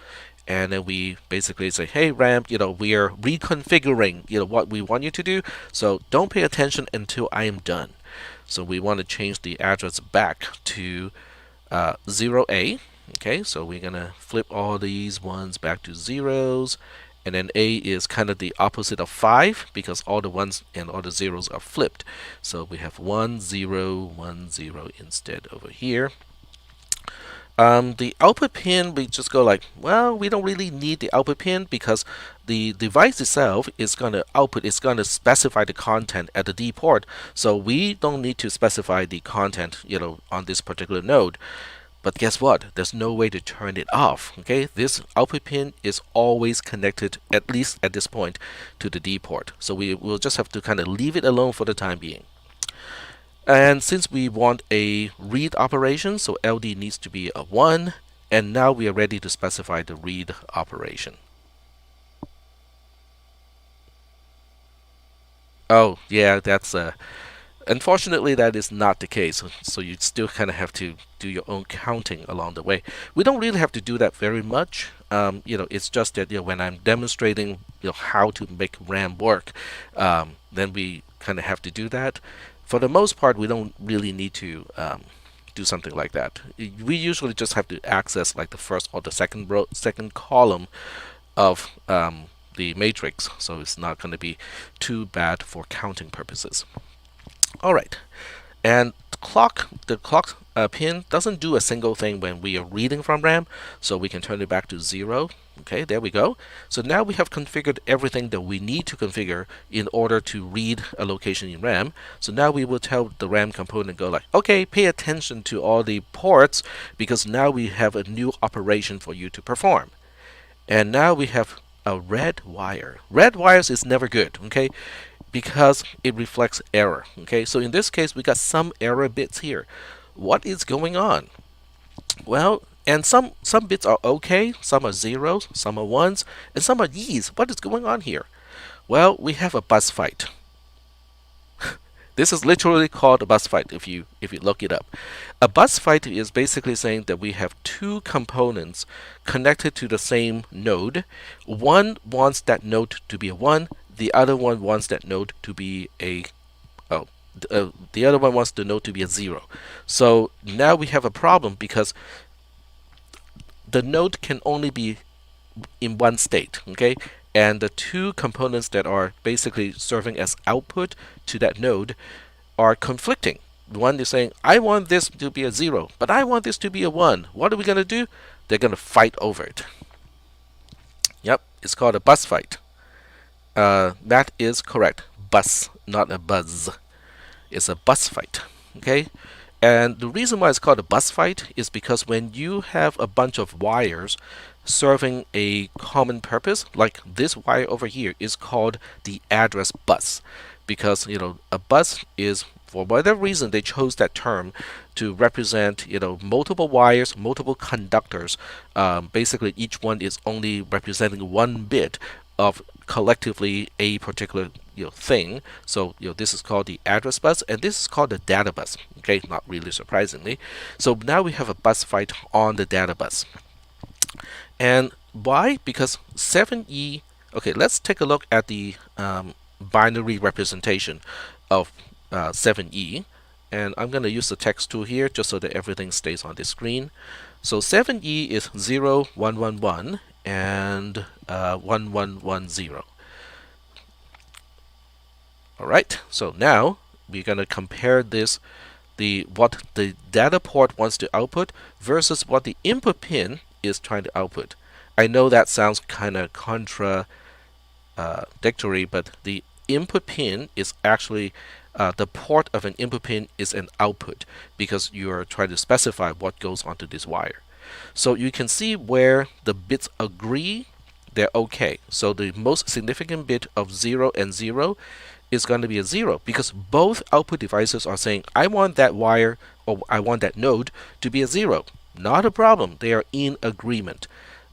and then we basically say, hey RAM, we are reconfiguring what we want you to do, so don't pay attention until I am done. So we want to change the address back to 0A. Okay, so we're gonna flip all these ones back to zeros, and then A is kind of the opposite of 5 because all the ones and all the zeros are flipped. So we have 1 0 1 0 instead over here. The output pin, we just go like, well, we don't really need the output pin because the device itself is going to output, it's going to specify the content at the D port. So we don't need to specify the content, on this particular node. But guess what? There's no way to turn it off. Okay, this output pin is always connected, at least at this point, to the D port. So we will just have to kind of leave it alone for the time being. And since we want a read operation, so LD needs to be a 1, and now we are ready to specify the read operation. Oh, yeah, that's unfortunately, that is not the case. So you still kind of have to do your own counting along the way. We don't really have to do that very much. It's just that when I'm demonstrating how to make RAM work, then we kind of have to do that. For the most part, we don't really need to do something like that. We usually just have to access like the first or the second column of the matrix, so it's not going to be too bad for counting purposes. All right, and the clock pin doesn't do a single thing when we are reading from RAM, so we can turn it back to 0. Okay, there we go. So now we have configured everything that we need to configure in order to read a location in RAM. So now we will tell the RAM component, go like, okay, pay attention to all the ports because now we have a new operation for you to perform. And now we have a red wire. Red wires is never good, okay? Because it reflects error. Okay, so in this case, we got some error bits here. What is going on? Well, and some bits are okay, some are zeros, some are ones, and some are ye's. What is going on here? Well, we have a bus fight. This is literally called a bus fight if you look it up. A bus fight is basically saying that we have two components connected to the same node. One wants that node to be a 1, the other one wants that node to be a the other one wants the node to be a 0. So now we have a problem because the node can only be in one state, okay? And the two components that are basically serving as output to that node are conflicting. One is saying, I want this to be a 0, but I want this to be a 1. What are we going to do? They're going to fight over it. Yep, it's called a bus fight. That is correct. Bus, not a buzz. It's a bus fight. Okay? And the reason why it's called a bus fight is because when you have a bunch of wires serving a common purpose, like this wire over here is called the address bus, because a bus is, for whatever reason, they chose that term to represent multiple wires, multiple conductors. Basically, each one is only representing one bit of collectively a particular thing. So this is called the address bus, and this is called the data bus. Okay, not really surprisingly. So now we have a bus fight on the data bus. And why? Because 7E. Okay, let's take a look at the binary representation of 7E. And I'm going to use the text tool here just so that everything stays on the screen. So 7E is 0, 1, 1, 1, and 1, 1, 1, 0. Alright, so now we're going to compare this, what the data port wants to output versus what the input pin is trying to output. I know that sounds kind of contradictory, but the input pin is actually the port of an input pin is an output because you are trying to specify what goes onto this wire. So you can see where the bits agree, they're okay. So the most significant bit of 0 and 0 is going to be a 0 because both output devices are saying, I want that wire or I want that node to be a 0. Not a problem. They are in agreement.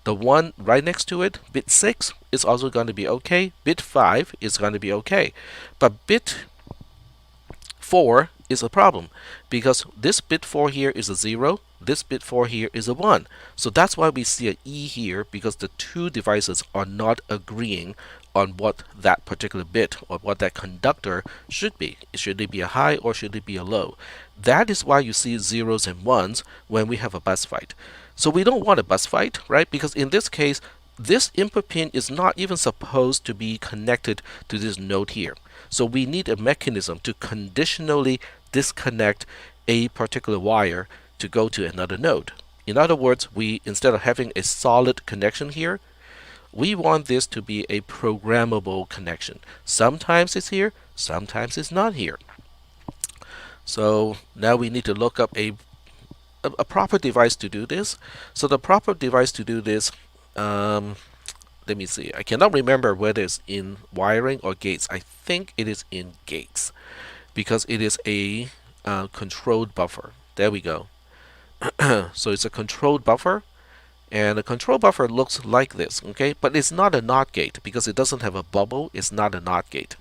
The one right next to it, bit 6, is also going to be okay. Bit 5 is going to be okay. But bit 4 is a problem because this bit 4 here is a 0, this bit 4 here is a 1. So that's why we see an E here, because the two devices are not agreeing on what that particular bit or what that conductor should be. Should it be a high or should it be a low? That is why you see zeros and ones when we have a bus fight. So we don't want a bus fight, right? Because in this case, this input pin is not even supposed to be connected to this node here. So we need a mechanism to conditionally disconnect a particular wire to go to another node. In other words, instead of having a solid connection here, we want this to be a programmable connection. Sometimes it's here, sometimes it's not here. So now we need to look up a proper device to do this. So the proper device to do this, let me see. I cannot remember whether it's in wiring or gates. I think it is in gates because it is a controlled buffer. There we go. So it's a controlled buffer, and a control buffer looks like this, okay? But it's not a NOT gate because it doesn't have a bubble. It's not a NOT gate.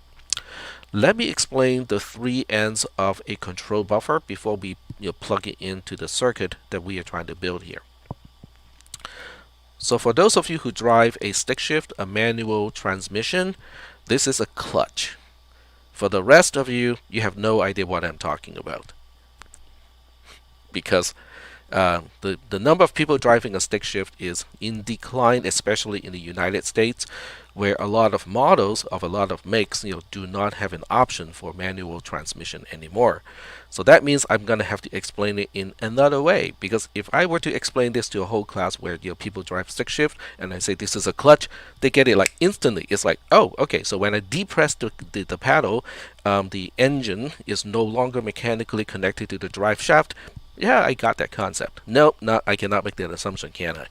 Let me explain the three ends of a control buffer before we plug it into the circuit that we are trying to build here. So for those of you who drive a stick shift, a manual transmission, this is a clutch. For the rest of you, you have no idea what I'm talking about. Because the number of people driving a stick shift is in decline, especially in the United States, where a lot of models of a lot of makes do not have an option for manual transmission anymore. So that means I'm going to have to explain it in another way, because if I were to explain this to a whole class where people drive stick shift and I say this is a clutch, they get it like instantly. It's like, oh, okay, so when I depress the pedal, the engine is no longer mechanically connected to the drive shaft. Yeah, I got that concept. Nope, I cannot make that assumption, can I?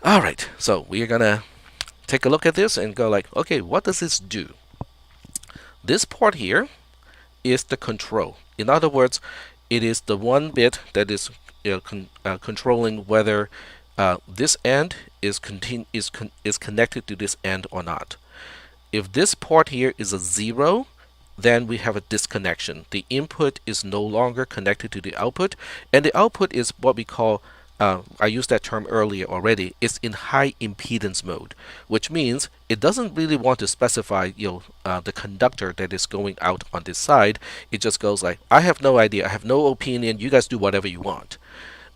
Alright, so we are gonna take a look at this and go like, okay, what does this do? This port here is the control. In other words, it is the one bit that is controlling whether this end is connected to this end or not. If this port here is a 0, then we have a disconnection. The input is no longer connected to the output, and the output is what we call, I used that term earlier already, it's in high impedance mode, which means it doesn't really want to specify the conductor that is going out on this side. It just goes like, I have no idea, I have no opinion, you guys do whatever you want.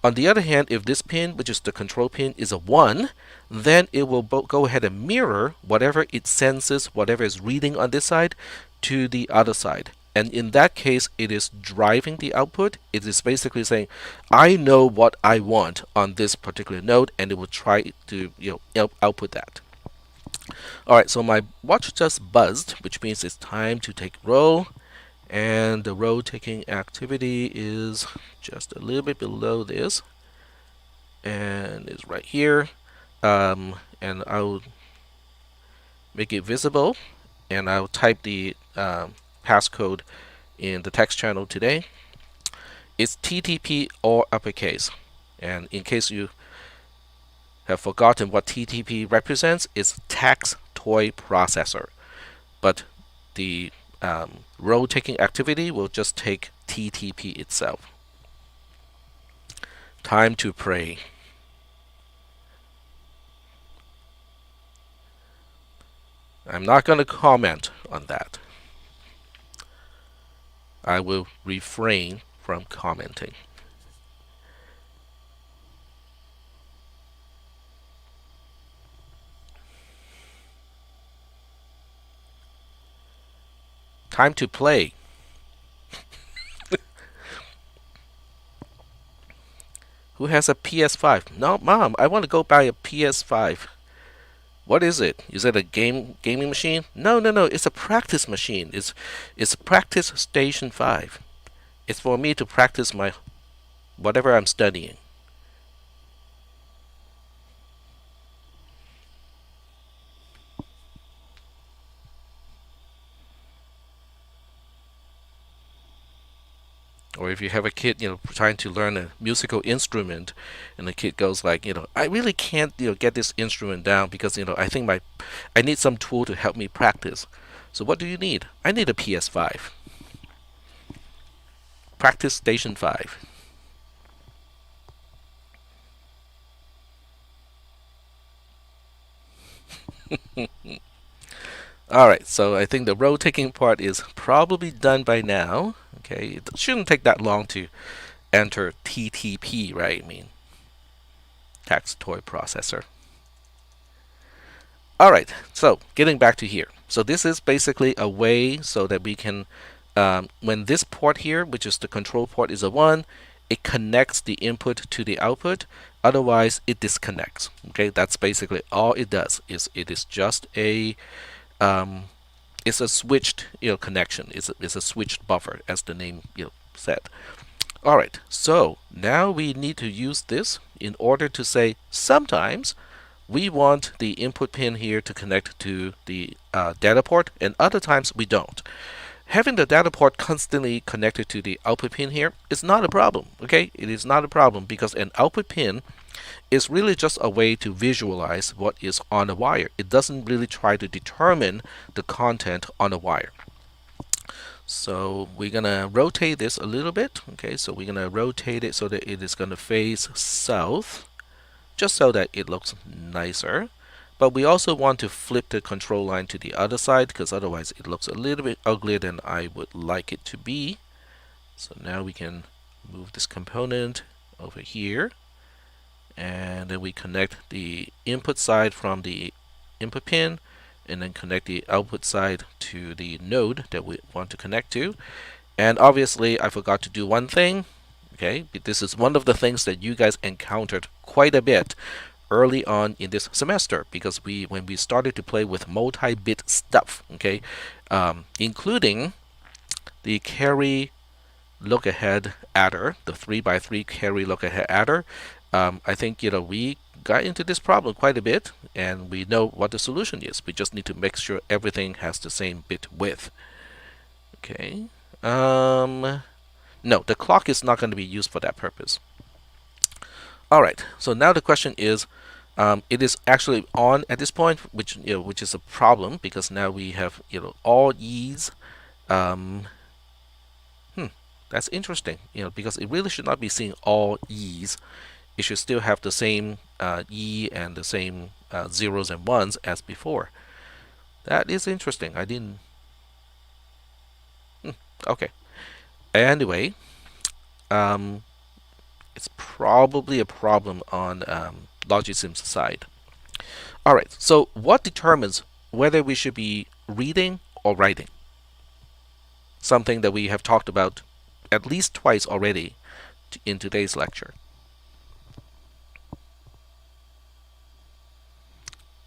On the other hand, if this pin, which is the control pin, is a 1, then it will go ahead and mirror whatever it senses, whatever is reading on this side, to the other side. And in that case, it is driving the output. It is basically saying, I know what I want on this particular node, and it will try to output that. Alright, so my watch just buzzed, which means it's time to take roll. And the roll taking activity is just a little bit below this, and it's right here. And I'll make it visible, and I'll type the passcode in the text channel today. It's TTP all uppercase, and in case you have forgotten what TTP represents, it's tax toy processor, but the row taking activity will just take TTP itself. Time to pray. I'm not going to comment on that. I will refrain from commenting. Time to play. Who has a PS5? No, Mom, I want to go buy a PS5. What is it? Is it a gaming machine? No, no, no. It's a practice machine. It's practice station 5. It's for me to practice my whatever I'm studying. Or if you have a kid, trying to learn a musical instrument, and the kid goes like, I really can't, get this instrument down because, I think I need some tool to help me practice. So what do you need? I need a PS5. Practice Station 5. Alright, so I think the row taking part is probably done by now. Okay, it shouldn't take that long to enter TTP, right? I mean, text toy processor. Alright, so getting back to here. So this is basically a way so that we can, when this port here, which is the control port, is a 1, it connects the input to the output. Otherwise, it disconnects. Okay, that's basically all it does. It is just a it's a switched connection. It's a switched buffer, as the name said. All right, so now we need to use this in order to say sometimes we want the input pin here to connect to the data port, and other times we don't. Having the data port constantly connected to the output pin here is not a problem. Okay, it is not a problem because an output pin is really just a way to visualize what is on the wire. It doesn't really try to determine the content on the wire. So we're gonna rotate this a little bit. Okay, so we're gonna rotate it so that it is gonna face south, just so that it looks nicer. But we also want to flip the control line to the other side because otherwise it looks a little bit uglier than I would like it to be. So now we can move this component over here, and then we connect the input side from the input pin, and then connect the output side to the node that we want to connect to. And obviously I forgot to do one thing. Okay, this is one of the things that you guys encountered quite a bit early on in this semester, because when we started to play with multi-bit stuff, okay, including the carry look ahead adder, the 3x3 carry look ahead adder. I think we got into this problem quite a bit, and we know what the solution is. We just need to make sure everything has the same bit width. Okay. No, the clock is not going to be used for that purpose. All right. So now the question is, it is actually on at this point, which is a problem because now we have all E's. That's interesting, because it really should not be seeing all E's. It should still have the same E and the same zeros and ones as before. That is interesting. I didn't. Okay. Anyway, it's probably a problem on Logisim's side. All right. So what determines whether we should be reading or writing? Something that we have talked about at least twice already in today's lecture.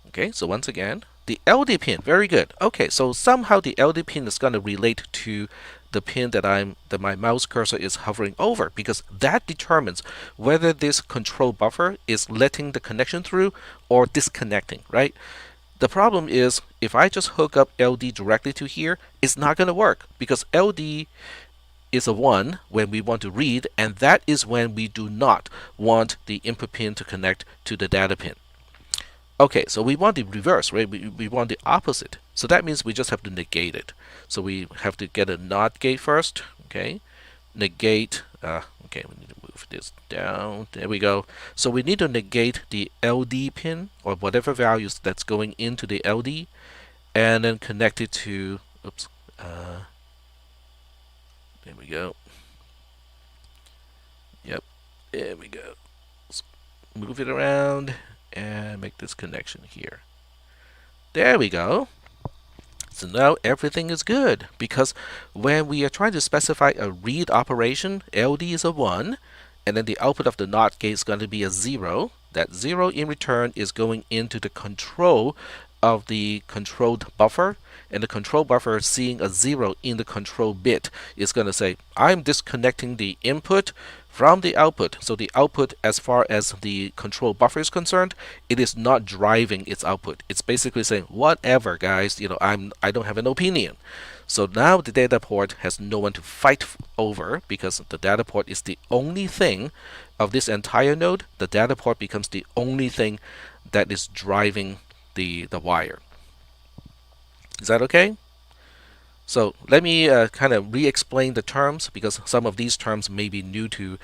Okay, so once again, the LD pin, very good. Okay, so somehow the LD pin is going to relate to the pin that my mouse cursor is hovering over, because that determines whether this control buffer is letting the connection through or disconnecting, right? The problem is if I just hook up LD directly to here, it's not going to work because LD is a 1 when we want to read, and that is when we do not want the input pin to connect to the data pin. Okay, so we want the reverse, right? We want the opposite. So that means we just have to negate it. So we have to get a NOT gate first. Okay, negate. Okay, we need to move this down. There we go. So we need to negate the LD pin or whatever values that's going into the LD, and then connect it to. Oops. There we go. Yep. There we go. Let's move it around and make this connection here. There we go. So now everything is good because when we are trying to specify a read operation, LD is a 1, and then the output of the NOT gate is going to be a 0. That 0 in return is going into the control of the controlled buffer, and the control buffer seeing a 0 in the control bit is going to say, I'm disconnecting the input from the output. So the output, as far as the control buffer is concerned, it is not driving its output. It's basically saying, whatever, guys, I don't have an opinion. So now the data port has no one to fight over because the data port is the only thing of this entire node. The data port becomes the only thing that is driving the wire. Is that okay? So let me kind of re-explain the terms because some of these terms may be new to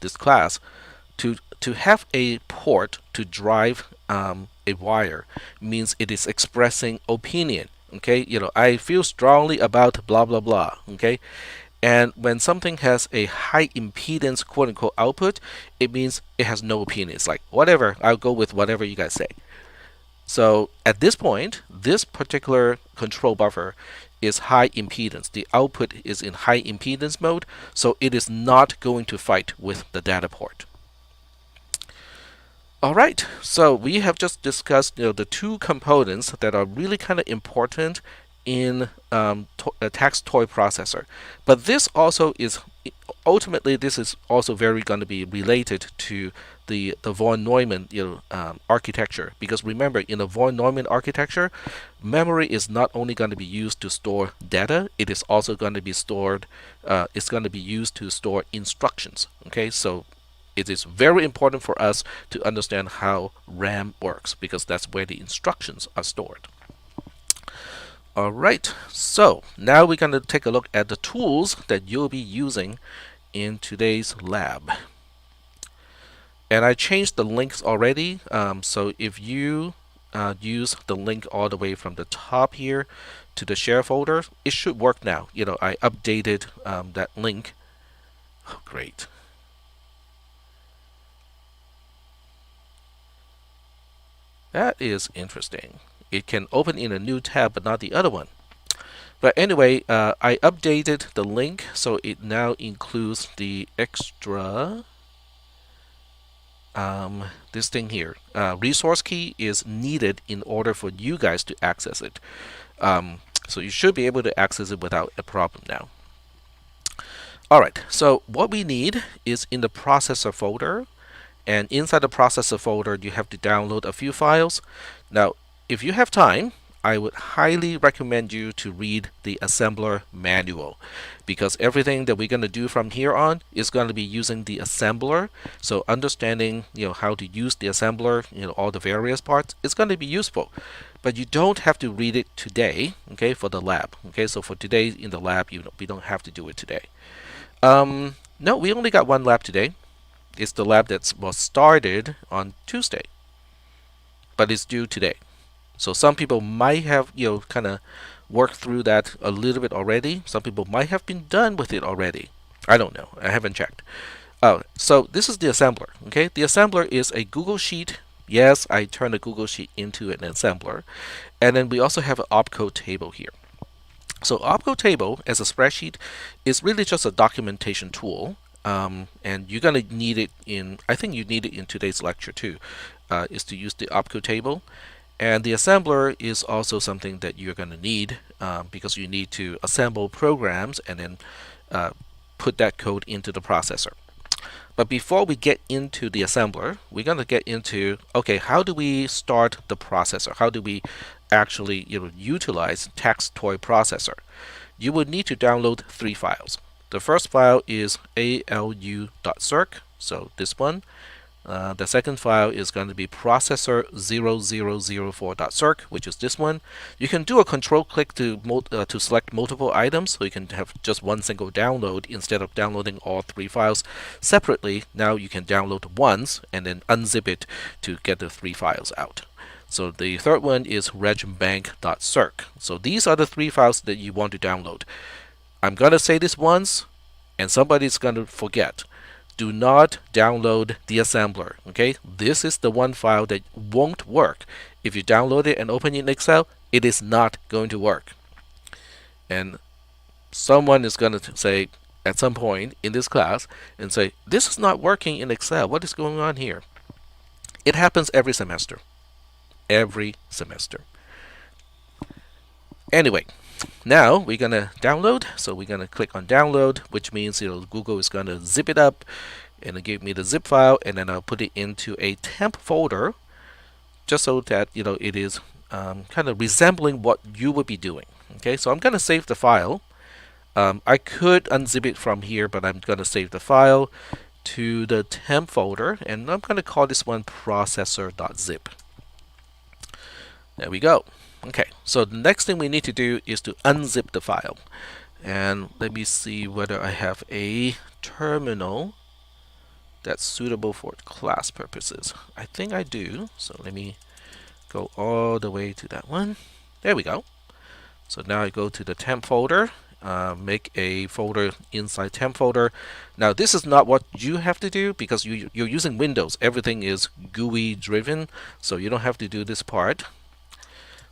this class. To have a port to drive a wire means it is expressing opinion. Okay, I feel strongly about blah blah blah. Okay, and when something has a high impedance quote unquote output, it means it has no opinion. It's like whatever, I'll go with whatever you guys say. So at this point, this particular control buffer is high impedance. The output is in high impedance mode, so it is not going to fight with the data port. All right, so we have just discussed the two components that are really kind of important in a tax toy processor. But this also is ultimately this is also very going to be related to the von Neumann architecture, because remember, in a von Neumann architecture, memory is not only going to be used to store data, it is also going to be stored. It's going to be used to store instructions. Okay, so it is very important for us to understand how RAM works because that's where the instructions are stored. Alright, so now we're going to take a look at the tools that you'll be using in today's lab. And I changed the links already, so if you use the link all the way from the top here to the share folder, it should work now. I updated that link. Oh, great. That is interesting. It can open in a new tab, but not the other one. But anyway, I updated the link, so it now includes the extra, this thing here. Resource key is needed in order for you guys to access it. So you should be able to access it without a problem now. Alright, so what we need is in the processor folder. And inside the processor folder, you have to download a few files. Now, if you have time, I would highly recommend you to read the assembler manual, because everything that we're going to do from here on is going to be using the assembler. So understanding how to use the assembler, all the various parts, is going to be useful. But you don't have to read it today, okay, for the lab. Okay, so for today in the lab, we don't have to do it today. No, we only got one lab today. It's the lab that was started on Tuesday, but it's due today. So some people might have kind of worked through that a little bit already. Some people might have been done with it already. I don't know. I haven't checked. So this is the assembler. Okay, the assembler is a Google Sheet. Yes, I turned a Google Sheet into an assembler, and then we also have an opcode table here. So opcode table as a spreadsheet is really just a documentation tool. And you're going to need it I think you need it in today's lecture too, is to use the opcode table. And the assembler is also something that you're going to need because you need to assemble programs and then put that code into the processor. But before we get into the assembler, we're going to get into, okay, how do we start the processor? How do we actually utilize tax toy processor? You would need to download 3 files. The first file is alu.circ, so this one. The second file is going to be processor0004.circ, which is this one. You can do a control click to select multiple items, so you can have just one single download instead of downloading all three files separately. Now you can download once and then unzip it to get the three files out. So the third one is regbank.circ. So these are the three files that you want to download. I'm going to say this once, and somebody's going to forget. Do not download the assembler. Okay, this is the one file that won't work. If you download it and open it in Excel, it is not going to work. And someone is going to say at some point in this class and say, this is not working in Excel. What is going on here? It happens every semester. Every semester. Anyway, now we're going to download. So we're going to click on download, which means Google is going to zip it up and give me the zip file, and then I'll put it into a temp folder just so that it is kind of resembling what you would be doing. Okay, so I'm going to save the file. I could unzip it from here, but I'm going to save the file to the temp folder, and I'm going to call this one processor.zip. There we go. Okay, so the next thing we need to do is to unzip the file. And let me see whether I have a terminal that's suitable for class purposes. I think I do. So let me go all the way to that one. There we go. So now I go to the temp folder, make a folder inside temp folder. Now this is not what you have to do because you're using Windows. Everything is GUI driven, so you don't have to do this part.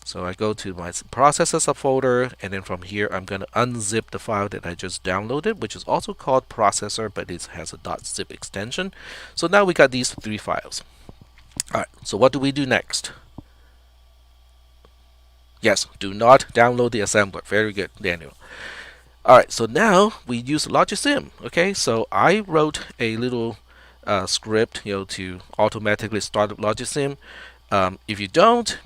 So I go to my processor subfolder, and then from here I'm going to unzip the file that I just downloaded, which is also called processor, but it has a .zip extension. So now we got these three files. Alright, so what do we do next? Yes, do not download the assembler. Very good, Daniel. Alright, so now we use Logisim. Okay, so I wrote a little script to automatically start Logisim. If you don't,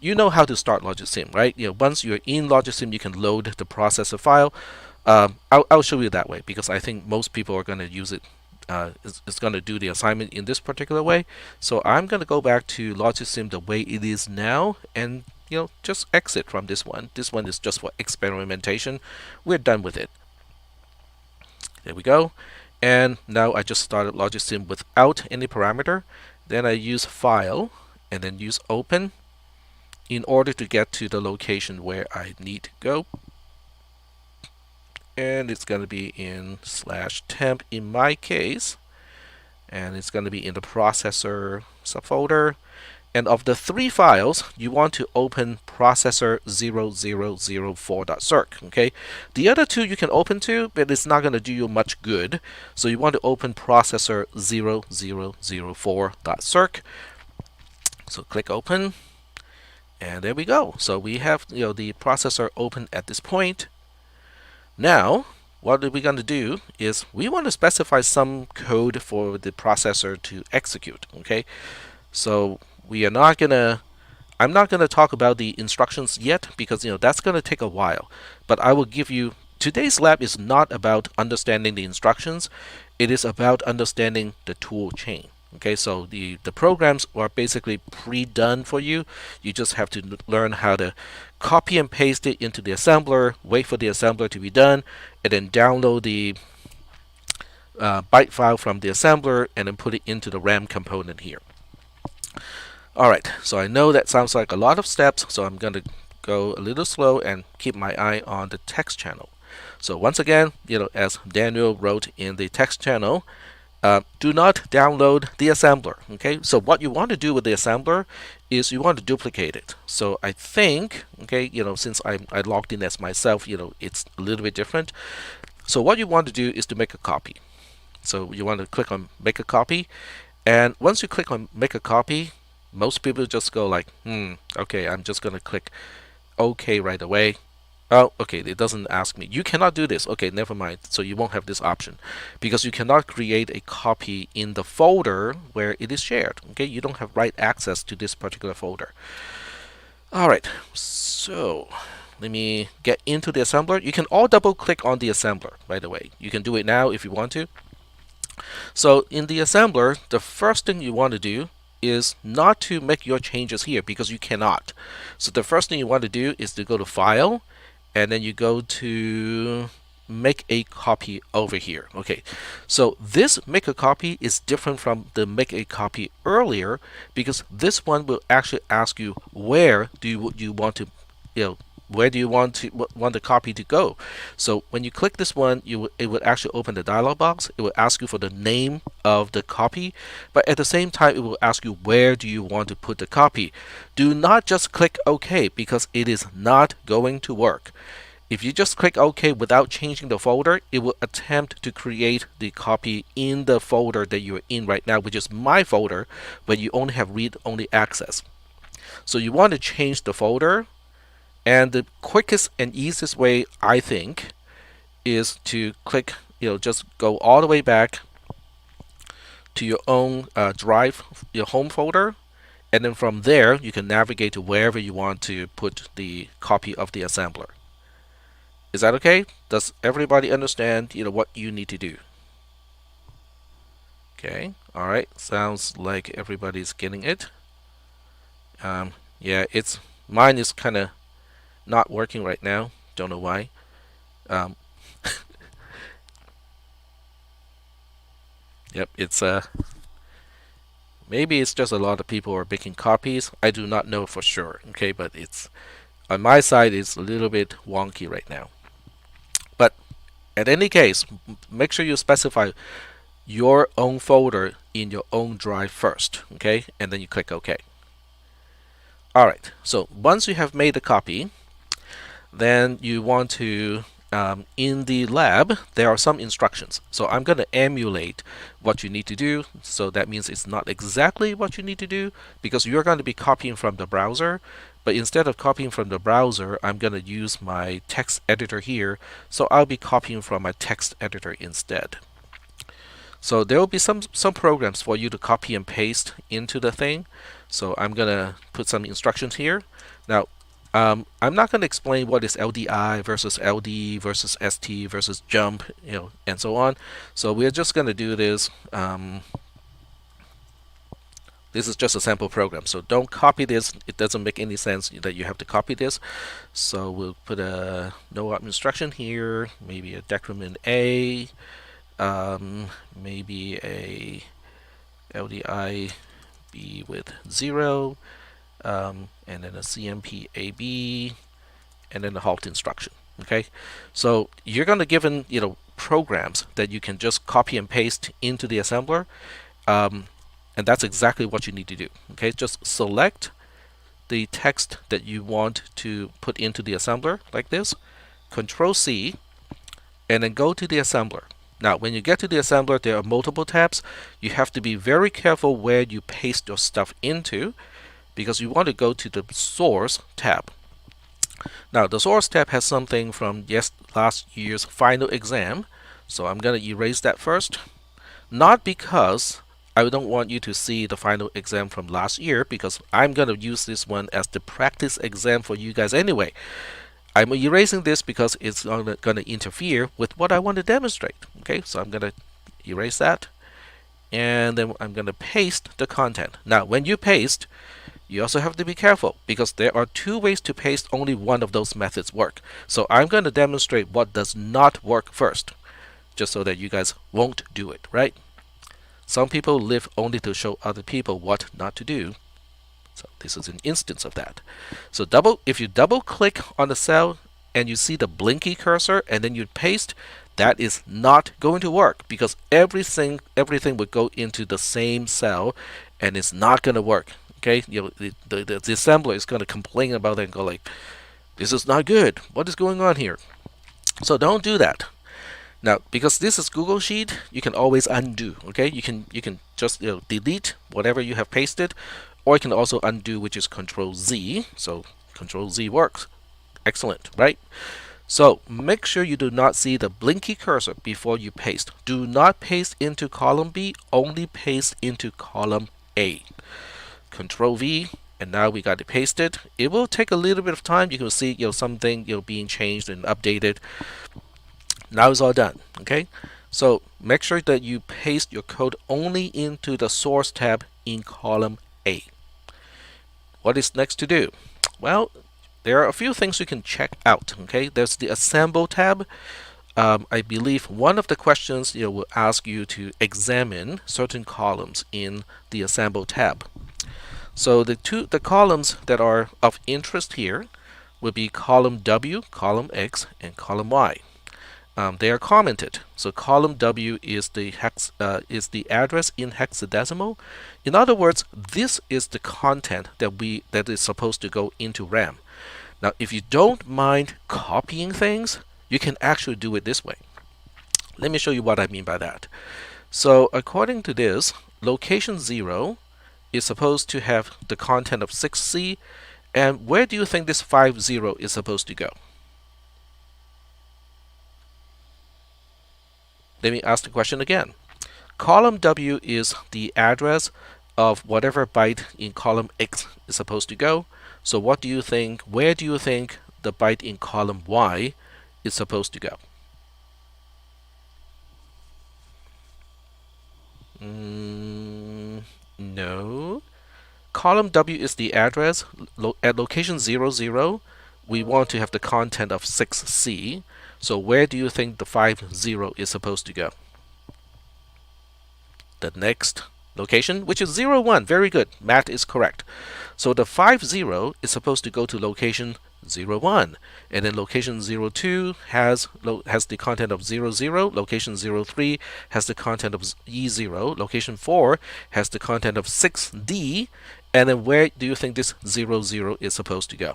you know how to start Logisim, right? Once you're in Logisim, you can load the processor file. I'll show you that way because I think most people are going to use it. It's going to do the assignment in this particular way. So I'm going to go back to Logisim the way it is now, and just exit from this one. This one is just for experimentation. We're done with it. There we go. And now I just started Logisim without any parameter. Then I use File and then use Open in order to get to the location where I need to go. And it's going to be in /temp in my case. And it's going to be in the processor subfolder. And of the three files, you want to open processor0004.circ. Okay, the other two you can open too, but it's not going to do you much good. So you want to open processor0004.circ. So click open, and there we go. So we have the processor open at this point. Now, what are we going to do is we want to specify some code for the processor to execute. Okay, so we are not gonna. I'm not gonna talk about the instructions yet because that's gonna take a while. But I will give you. Today's lab is not about understanding the instructions. It is about understanding the tool chain. Okay, so the programs are basically pre-done for you. You just have to learn how to copy and paste it into the assembler, wait for the assembler to be done, and then download the byte file from the assembler and then put it into the RAM component here. Alright, so I know that sounds like a lot of steps, so I'm going to go a little slow and keep my eye on the text channel. So once again, as Daniel wrote in the text channel, do not download the assembler. Okay, so what you want to do with the assembler is you want to duplicate it. So I think, okay, since I logged in as myself, it's a little bit different. So what you want to do is to make a copy. So you want to click on make a copy, and once you click on make a copy, most people just go like, okay, I'm just going to click OK right away. Oh, okay, it doesn't ask me. You cannot do this. Okay, never mind. So you won't have this option because you cannot create a copy in the folder where it is shared. Okay, you don't have write access to this particular folder. Alright, so let me get into the assembler. You can all double click on the assembler, by the way. You can do it now if you want to. So in the assembler, the first thing you want to do is not to make your changes here because you cannot. So the first thing you want to do is to go to File, and then you go to make a copy over here. Okay, so this make a copy is different from the make a copy earlier, because this one will actually ask you where do you want to, where do you want the copy to go. So when you click this one, it will actually open the dialog box. It will ask you for the name of the copy, but at the same time it will ask you where do you want to put the copy. Do not just click OK, because it is not going to work. If you just click OK without changing the folder, it will attempt to create the copy in the folder that you're in right now, which is my folder, but you only have read-only access. So you want to change the folder, and the quickest and easiest way, I think, is to click, just go all the way back to your own drive, your home folder, and then from there you can navigate to wherever you want to put the copy of the assembler. Is that okay? Does everybody understand, what you need to do? Okay, all right. Sounds like everybody's getting it. Yeah, mine is kind of not working right now. Don't know why. Um, yep, it's maybe it's just a lot of people are making copies. I do not know for sure. Okay, but it's on my side. It's a little bit wonky right now. But in any case, make sure you specify your own folder in your own drive first. Okay, and then you click OK. All right. So once you have made a copy, then you want to, in the lab, there are some instructions. So I'm going to emulate what you need to do. So that means it's not exactly what you need to do, because you're going to be copying from the browser. But instead of copying from the browser, I'm going to use my text editor here. So I'll be copying from my text editor instead. So there will be some programs for you to copy and paste into the thing. So I'm going to put some instructions here. Now, I'm not going to explain what is LDI versus LD versus ST versus jump, and so on. So we're just going to do this. This is just a sample program, so don't copy this. It doesn't make any sense that you have to copy this. So we'll put a no op instruction here, maybe a decrement A, maybe a LDI B with 0. And then a CMP AB, and then a halt instruction. Okay, so you're going to given programs that you can just copy and paste into the assembler, and that's exactly what you need to do. Okay, just select the text that you want to put into the assembler like this, Control C, and then go to the assembler. Now, when you get to the assembler, there are multiple tabs. You have to be very careful where you paste your stuff into, because you want to go to the source tab. Now, the source tab has something from last year's final exam, so I'm going to erase that first. Not because I don't want you to see the final exam from last year, because I'm going to use this one as the practice exam for you guys anyway. I'm erasing this because it's going to interfere with what I want to demonstrate. Okay, so I'm going to erase that, and then I'm going to paste the content. Now, when you paste, you also have to be careful, because there are two ways to paste. Only one of those methods work. So I'm going to demonstrate what does not work first, just so that you guys won't do it, right? Some people live only to show other people what not to do. So this is an instance of that. So if you double click on the cell and you see the blinky cursor and then you paste, that is not going to work, because everything would go into the same cell, and it's not going to work. Okay, the assembler is going to complain about it and go like, this is not good. What is going on here? So don't do that. Now, because this is Google Sheet, you can always undo. Okay, you can just delete whatever you have pasted, or you can also undo, which is Control Z. So Control Z works. Excellent, right? So make sure you do not see the blinky cursor before you paste. Do not paste into column B. Only paste into column A. Control V, and now we got it pasted. It will take a little bit of time. You can see something being changed and updated. Now it's all done. Okay, So make sure that you paste your code only into the source tab in column A. What is next to do? Well, there are a few things you can check out. Okay, there's the assemble tab. I believe one of the questions will ask you to examine certain columns in the assemble tab. So the columns that are of interest here will be column W, column X, and column Y. They are commented. So column W is the address in hexadecimal. In other words, this is the content that is supposed to go into RAM. Now, if you don't mind copying things, you can actually do it this way. Let me show you what I mean by that. So according to this, location 0 is supposed to have the content of 6C, and where do you think this 50 is supposed to go? Let me ask the question again. Column W is the address of whatever byte in column X is supposed to go. So what do you think, where do you think the byte in column Y is supposed to go? No. Column W is the address. At location 00, we want to have the content of 6C. So where do you think the 50 is supposed to go? The next location, which is 01. Very good. Math is correct. So the 50 is supposed to go to location 01. And then location 02 has the content of 00. Location 03 has the content of E0. Location 4 has the content of 6D. And then where do you think this 00 is supposed to go?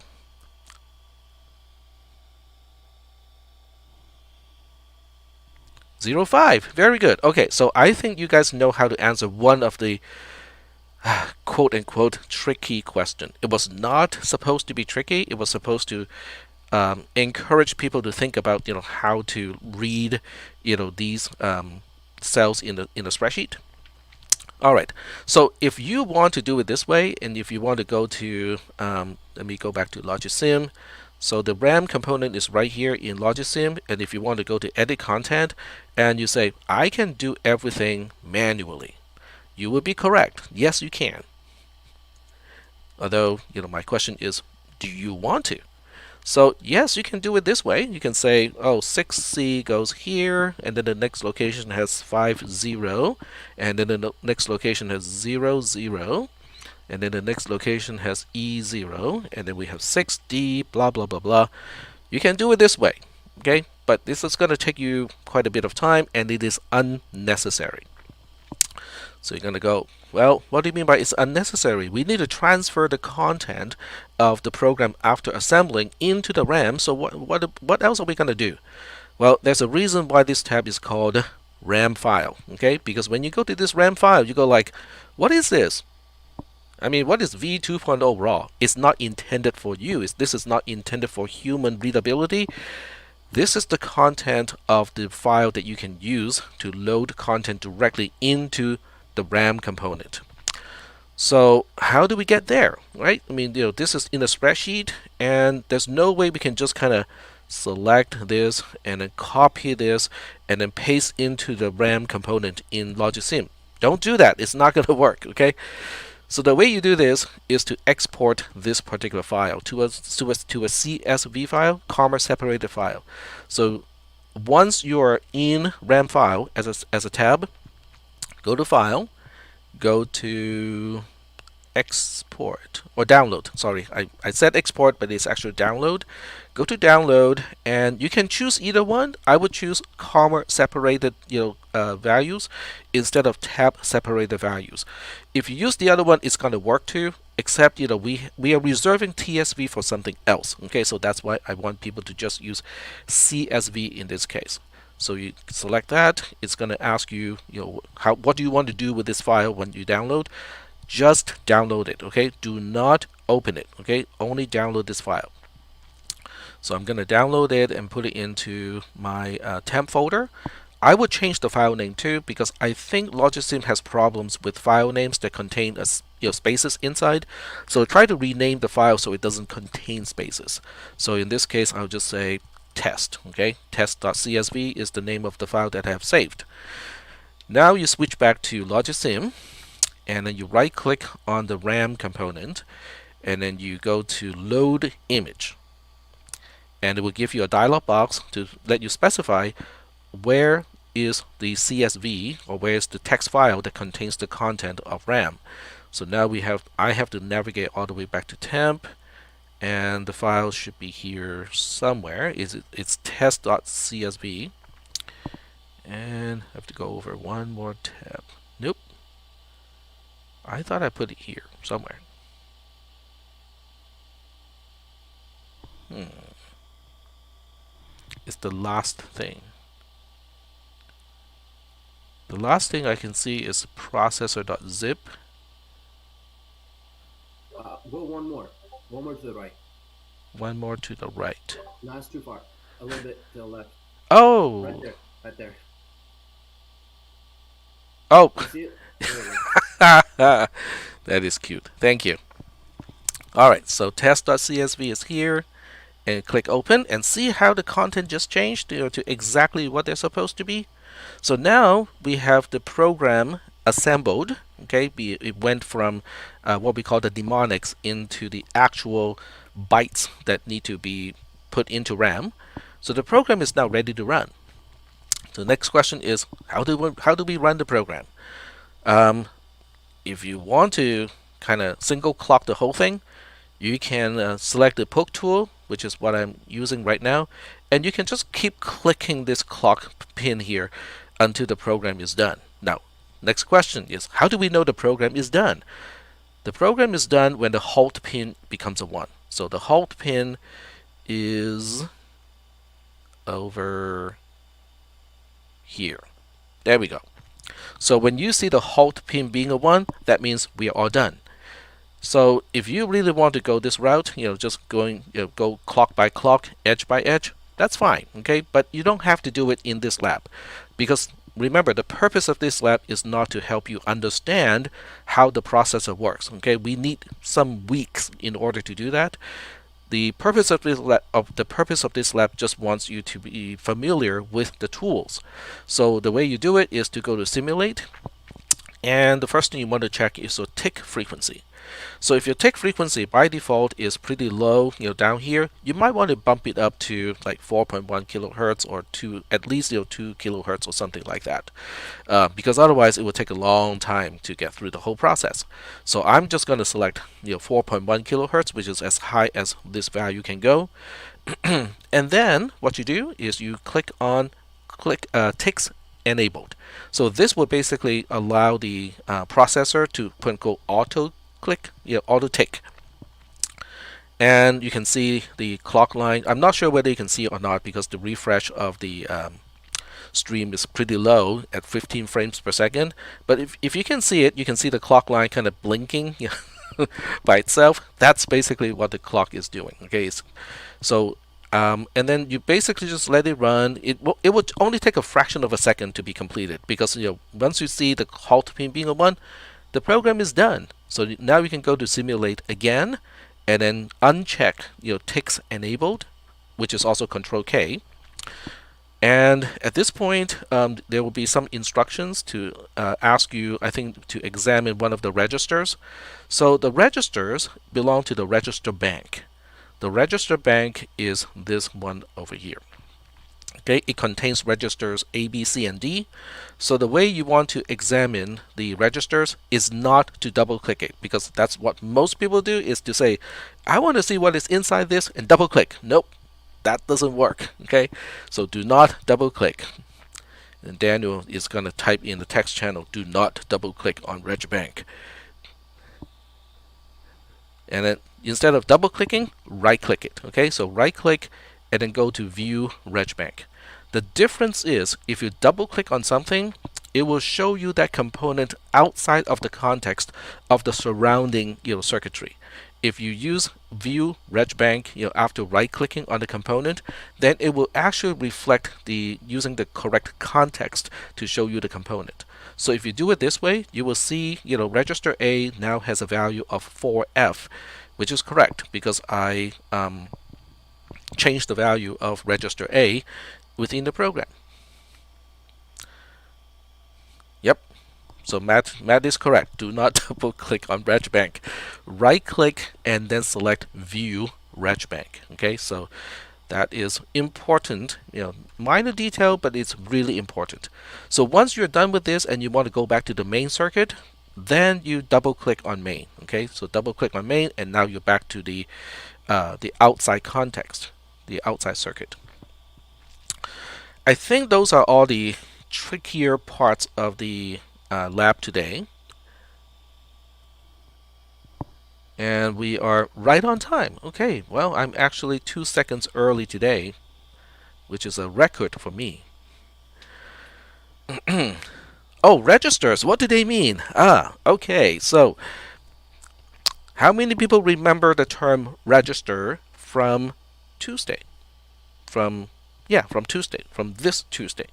Zero 05. Very good. Okay, so I think you guys know how to answer one of the quote-unquote tricky question. It was not supposed to be tricky. It was supposed to encourage people to think about how to read these cells in the spreadsheet. All right. So if you want to do it this way, and if you want to go to let me go back to Logisim. So the RAM component is right here in Logisim, and if you want to go to edit content and you say I can do everything manually, you would be correct. Yes, you can. Although, my question is, do you want to? So yes, you can do it this way. You can say, oh, 6C goes here, and then the next location has 50, and then the next location has 00, and then the next location has E0, and then we have 6D, blah, blah, blah, blah. You can do it this way, okay? But this is going to take you quite a bit of time, and it is unnecessary. So you're going to go, well, what do you mean by it's unnecessary? We need to transfer the content of the program after assembling into the RAM. So what else are we going to do? Well, there's a reason why this tab is called RAM file, okay? Because when you go to this RAM file, you go like, what is this? I mean, what is V2.0 raw? It's not intended for you. This is not intended for human readability. This is the content of the file that you can use to load content directly into the RAM component. So how do we get there, right? I mean, this is in a spreadsheet, and there's no way we can just kind of select this and then copy this and then paste into the RAM component in Logisim. Don't do that. It's not going to work, okay? So the way you do this is to export this particular file to a CSV file, comma separated file. So once you are in RAM file as a tab, go to File, go to Export, or Download. Sorry, I said Export, but it's actually Download. Go to Download, and you can choose either one. I would choose comma separated values instead of tab separated values. If you use the other one, it's going to work too, except we are reserving TSV for something else. Okay, so that's why I want people to just use CSV in this case. So you select that. It's going to ask you, what do you want to do with this file when you download? Just download it, okay? Do not open it, okay? Only download this file. So I'm going to download it and put it into my temp folder. I would change the file name too, because I think Logisim has problems with file names that contain spaces inside. So try to rename the file so it doesn't contain spaces. So in this case, I'll just say test. Okay, test.csv is the name of the file that I have saved. Now you switch back to Logisim, and then you right click on the RAM component, and then you go to load image, and it will give you a dialog box to let you specify where is the CSV, or where is the text file that contains the content of RAM. So now I have to navigate all the way back to temp, and the file should be here somewhere. It's test.csv, and I have to go over one more tab. Nope, I thought I put it here somewhere. It's the last thing. The last thing I can see is processor.zip. Go one more. One more to the right. One more to the right. No, that's too far. A little bit to the left. Oh! Right there. Right there. Oh! You see it? There we go. That is cute. Thank you. Alright, so test.csv is here. And click open and see how the content just changed to exactly what they're supposed to be. So now we have the program assembled. Okay, it went from what we call the mnemonics into the actual bytes that need to be put into RAM. So the program is now ready to run. So the next question is, how do we run the program? If you want to kind of single clock the whole thing, you can select the poke tool, which is what I'm using right now, and you can just keep clicking this clock pin here until the program is done. Now, next question is, how do we know the program is done? The program is done when the halt pin becomes a 1. So the halt pin is over here. There we go. So when you see the halt pin being a 1, that means we are all done. So if you really want to go this route, just go clock by clock, edge by edge, that's fine, okay? But you don't have to do it in this lab, because remember, the purpose of this lab is not to help you understand how the processor works, okay? We need some weeks in order to do that. The purpose of this lab just wants you to be familiar with the tools. So the way you do it is to go to simulate, and the first thing you want to check is your tick frequency. So if your tick frequency by default is pretty low, down here, you might want to bump it up to like 4.1 kilohertz or at least 2 kilohertz or something like that, because otherwise it will take a long time to get through the whole process. So I'm just going to select 4.1 kilohertz, which is as high as this value can go. And then what you do is you click ticks enabled. So this will basically allow the processor to quote unquote auto tick. And you can see the clock line. I'm not sure whether you can see it or not, because the refresh of the stream is pretty low at 15 frames per second. But if you can see it, you can see the clock line kind of blinking by itself. That's basically what the clock is doing. Okay, so and then you basically just let it run. It would only take a fraction of a second to be completed, because once you see the halt pin being a 1, the program is done. So now you can go to simulate again, and then uncheck ticks enabled, which is also Control K. And at this point, there will be some instructions to ask you, I think, to examine one of the registers. So the registers belong to the register bank. The register bank is this one over here. Okay, it contains registers A, B, C, and D. So the way you want to examine the registers is not to double click it, because that's what most people do, is to say, I want to see what is inside this, and double click. Nope, that doesn't work. Okay, so do not double click. And Daniel is going to type in the text channel, do not double click on Reg Bank. And then instead of double clicking, right click it. Okay, so right click and then go to View Reg Bank. The difference is, if you double click on something, it will show you that component outside of the context of the surrounding circuitry. If you use View Reg Bank after right clicking on the component, then it will actually reflect using the correct context to show you the component. So if you do it this way, you will see register A now has a value of 4F, which is correct, because I change the value of register A within the program. Yep. So Matt is correct. Do not double click on Reg Bank. Right click and then select View Reg Bank. Okay, so that is important. Minor detail, but it's really important. So once you're done with this and you want to go back to the main circuit, then you double click on main. Okay, so double click on main, and now you're back to the outside context, the outside circuit. I think those are all the trickier parts of the lab today. And we are right on time. Okay, well, I'm actually 2 seconds early today, which is a record for me. Oh, registers, what do they mean? Okay, so how many people remember the term register from Tuesday? From Tuesday, from this Tuesday.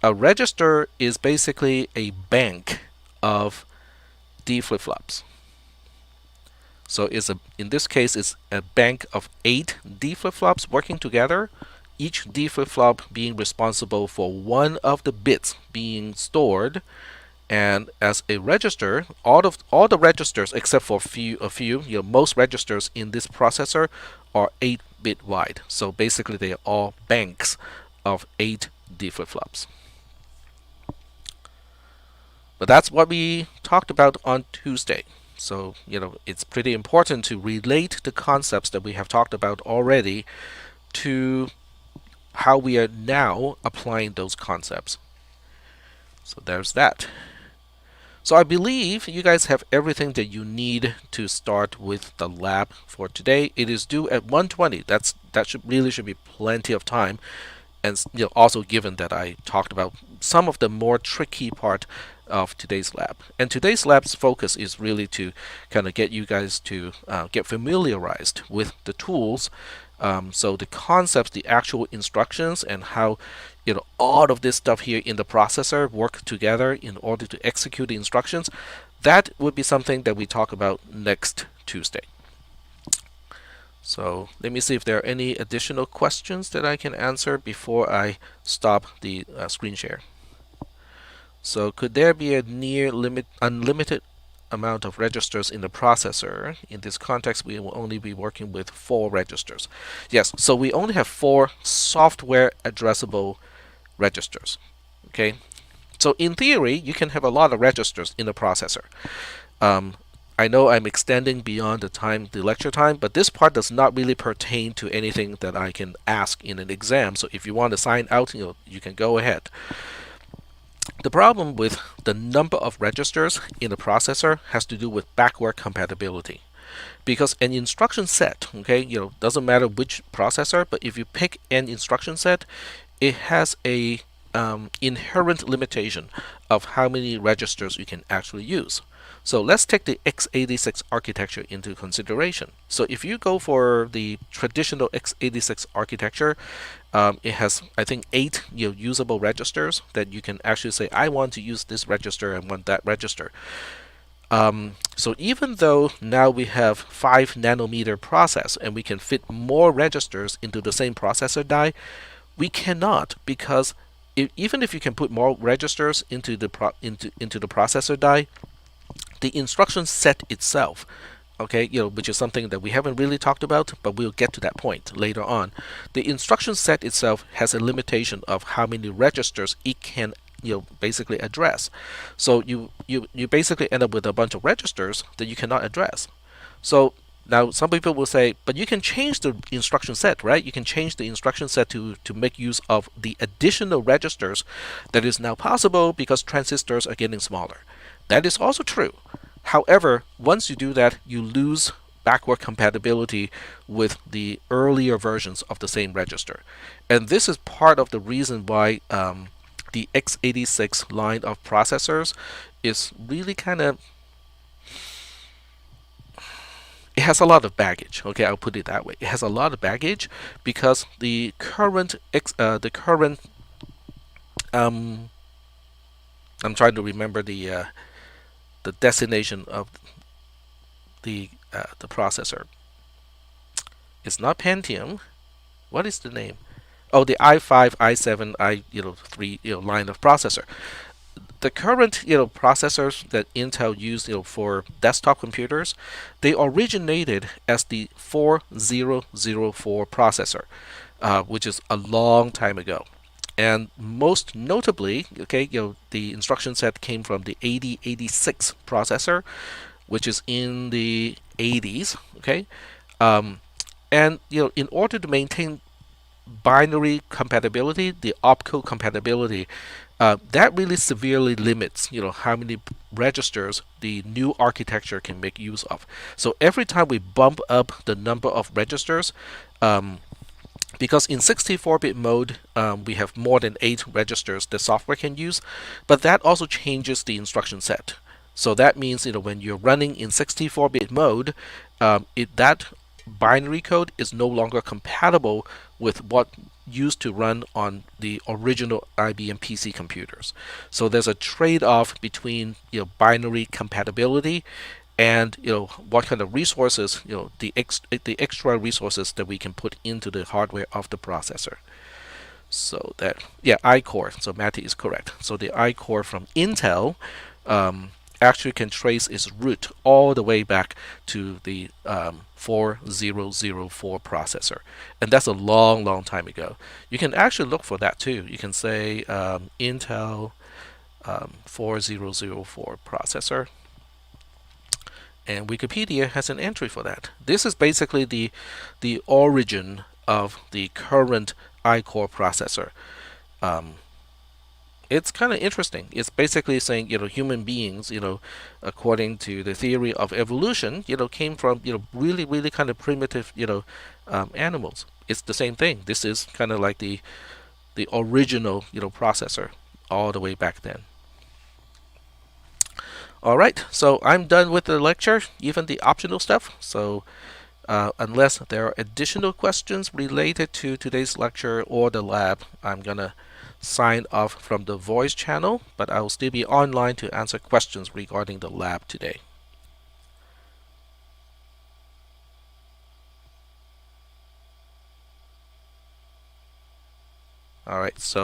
A register is basically a bank of D flip-flops. So in this case, it's a bank of 8 D flip-flops working together, each D flip-flop being responsible for one of the bits being stored. And as a register, all the registers except for a few, most registers in this processor are 8-bit wide. So basically, they are all banks of 8 D flip-flops. But that's what we talked about on Tuesday. So, it's pretty important to relate the concepts that we have talked about already to how we are now applying those concepts. So there's that. So I believe you guys have everything that you need to start with the lab for today. It is due at 1:20. That should be plenty of time. And also given that I talked about some of the more tricky part of today's lab. And today's lab's focus is really to kind of get you guys to get familiarized with the tools. So the concepts, the actual instructions, and how all of this stuff here in the processor work together in order to execute the instructions, that would be something that we talk about next Tuesday. So let me see if there are any additional questions that I can answer before I stop the screen share. So could there be a near unlimited amount of registers in the processor? In this context, we will only be working with 4 registers. Yes, so we only have 4 software addressable registers. Okay, so in theory, you can have a lot of registers in the processor. I know I'm extending beyond the lecture time, but this part does not really pertain to anything that I can ask in an exam. So if you want to sign out, you can go ahead. The problem with the number of registers in a processor has to do with backward compatibility. Because an instruction set, okay, doesn't matter which processor, but if you pick an instruction set, it has a inherent limitation of how many registers you can actually use. So let's take the x86 architecture into consideration. So if you go for the traditional x86 architecture, it has, I think, 8 usable registers that you can actually say, I want to use this register and want that register. So even though now we have 5 nanometer process and we can fit more registers into the same processor die, we cannot, because even if you can put more registers into the processor die, the instruction set itself, okay, which is something that we haven't really talked about, but we'll get to that point later on. The instruction set itself has a limitation of how many registers it can basically address. So you basically end up with a bunch of registers that you cannot address. So now some people will say, but you can change the instruction set, right? You can change the instruction set to make use of the additional registers that is now possible because transistors are getting smaller. That is also true. However, once you do that, you lose backward compatibility with the earlier versions of the same register. And this is part of the reason why the x86 line of processors is really kind of, it has a lot of baggage. Okay, I'll put it that way. It has a lot of baggage because the current I'm trying to remember the designation of the processor. It's not Pentium. What is the name? Oh, the i5, i7, i3 line of processor. The current processors that Intel used for desktop computers, they originated as the 4004 processor, which is a long time ago. And most notably, okay, the instruction set came from the 8086 processor, which is in the 80s. Okay, um, and in order to maintain binary compatibility, the opcode compatibility, that really severely limits, how many registers the new architecture can make use of. So every time we bump up the number of registers, um, because in 64-bit mode, we have more than 8 registers the software can use, but that also changes the instruction set. So that means when you're running in 64-bit mode, that binary code is no longer compatible with what used to run on the original IBM PC computers. So there's a trade-off between binary compatibility and what kind of resources, the extra resources that we can put into the hardware of the processor. So that, yeah, iCore. So Matty is correct. So the iCore from Intel actually can trace its root all the way back to the 4004 processor, and that's a long, long time ago. You can actually look for that too. You can say Intel 4004 processor, and Wikipedia has an entry for that. This is basically the origin of the current iCore processor. Um, it's kind of interesting. It's basically saying human beings, according to the theory of evolution, came from really, really kind of primitive animals. It's the same thing. This is kind of like the original processor all the way back then. All right, so I'm done with the lecture, even the optional stuff. So unless there are additional questions related to today's lecture or the lab, I'm gonna sign off from the voice channel, but I will still be online to answer questions regarding the lab today. All right, so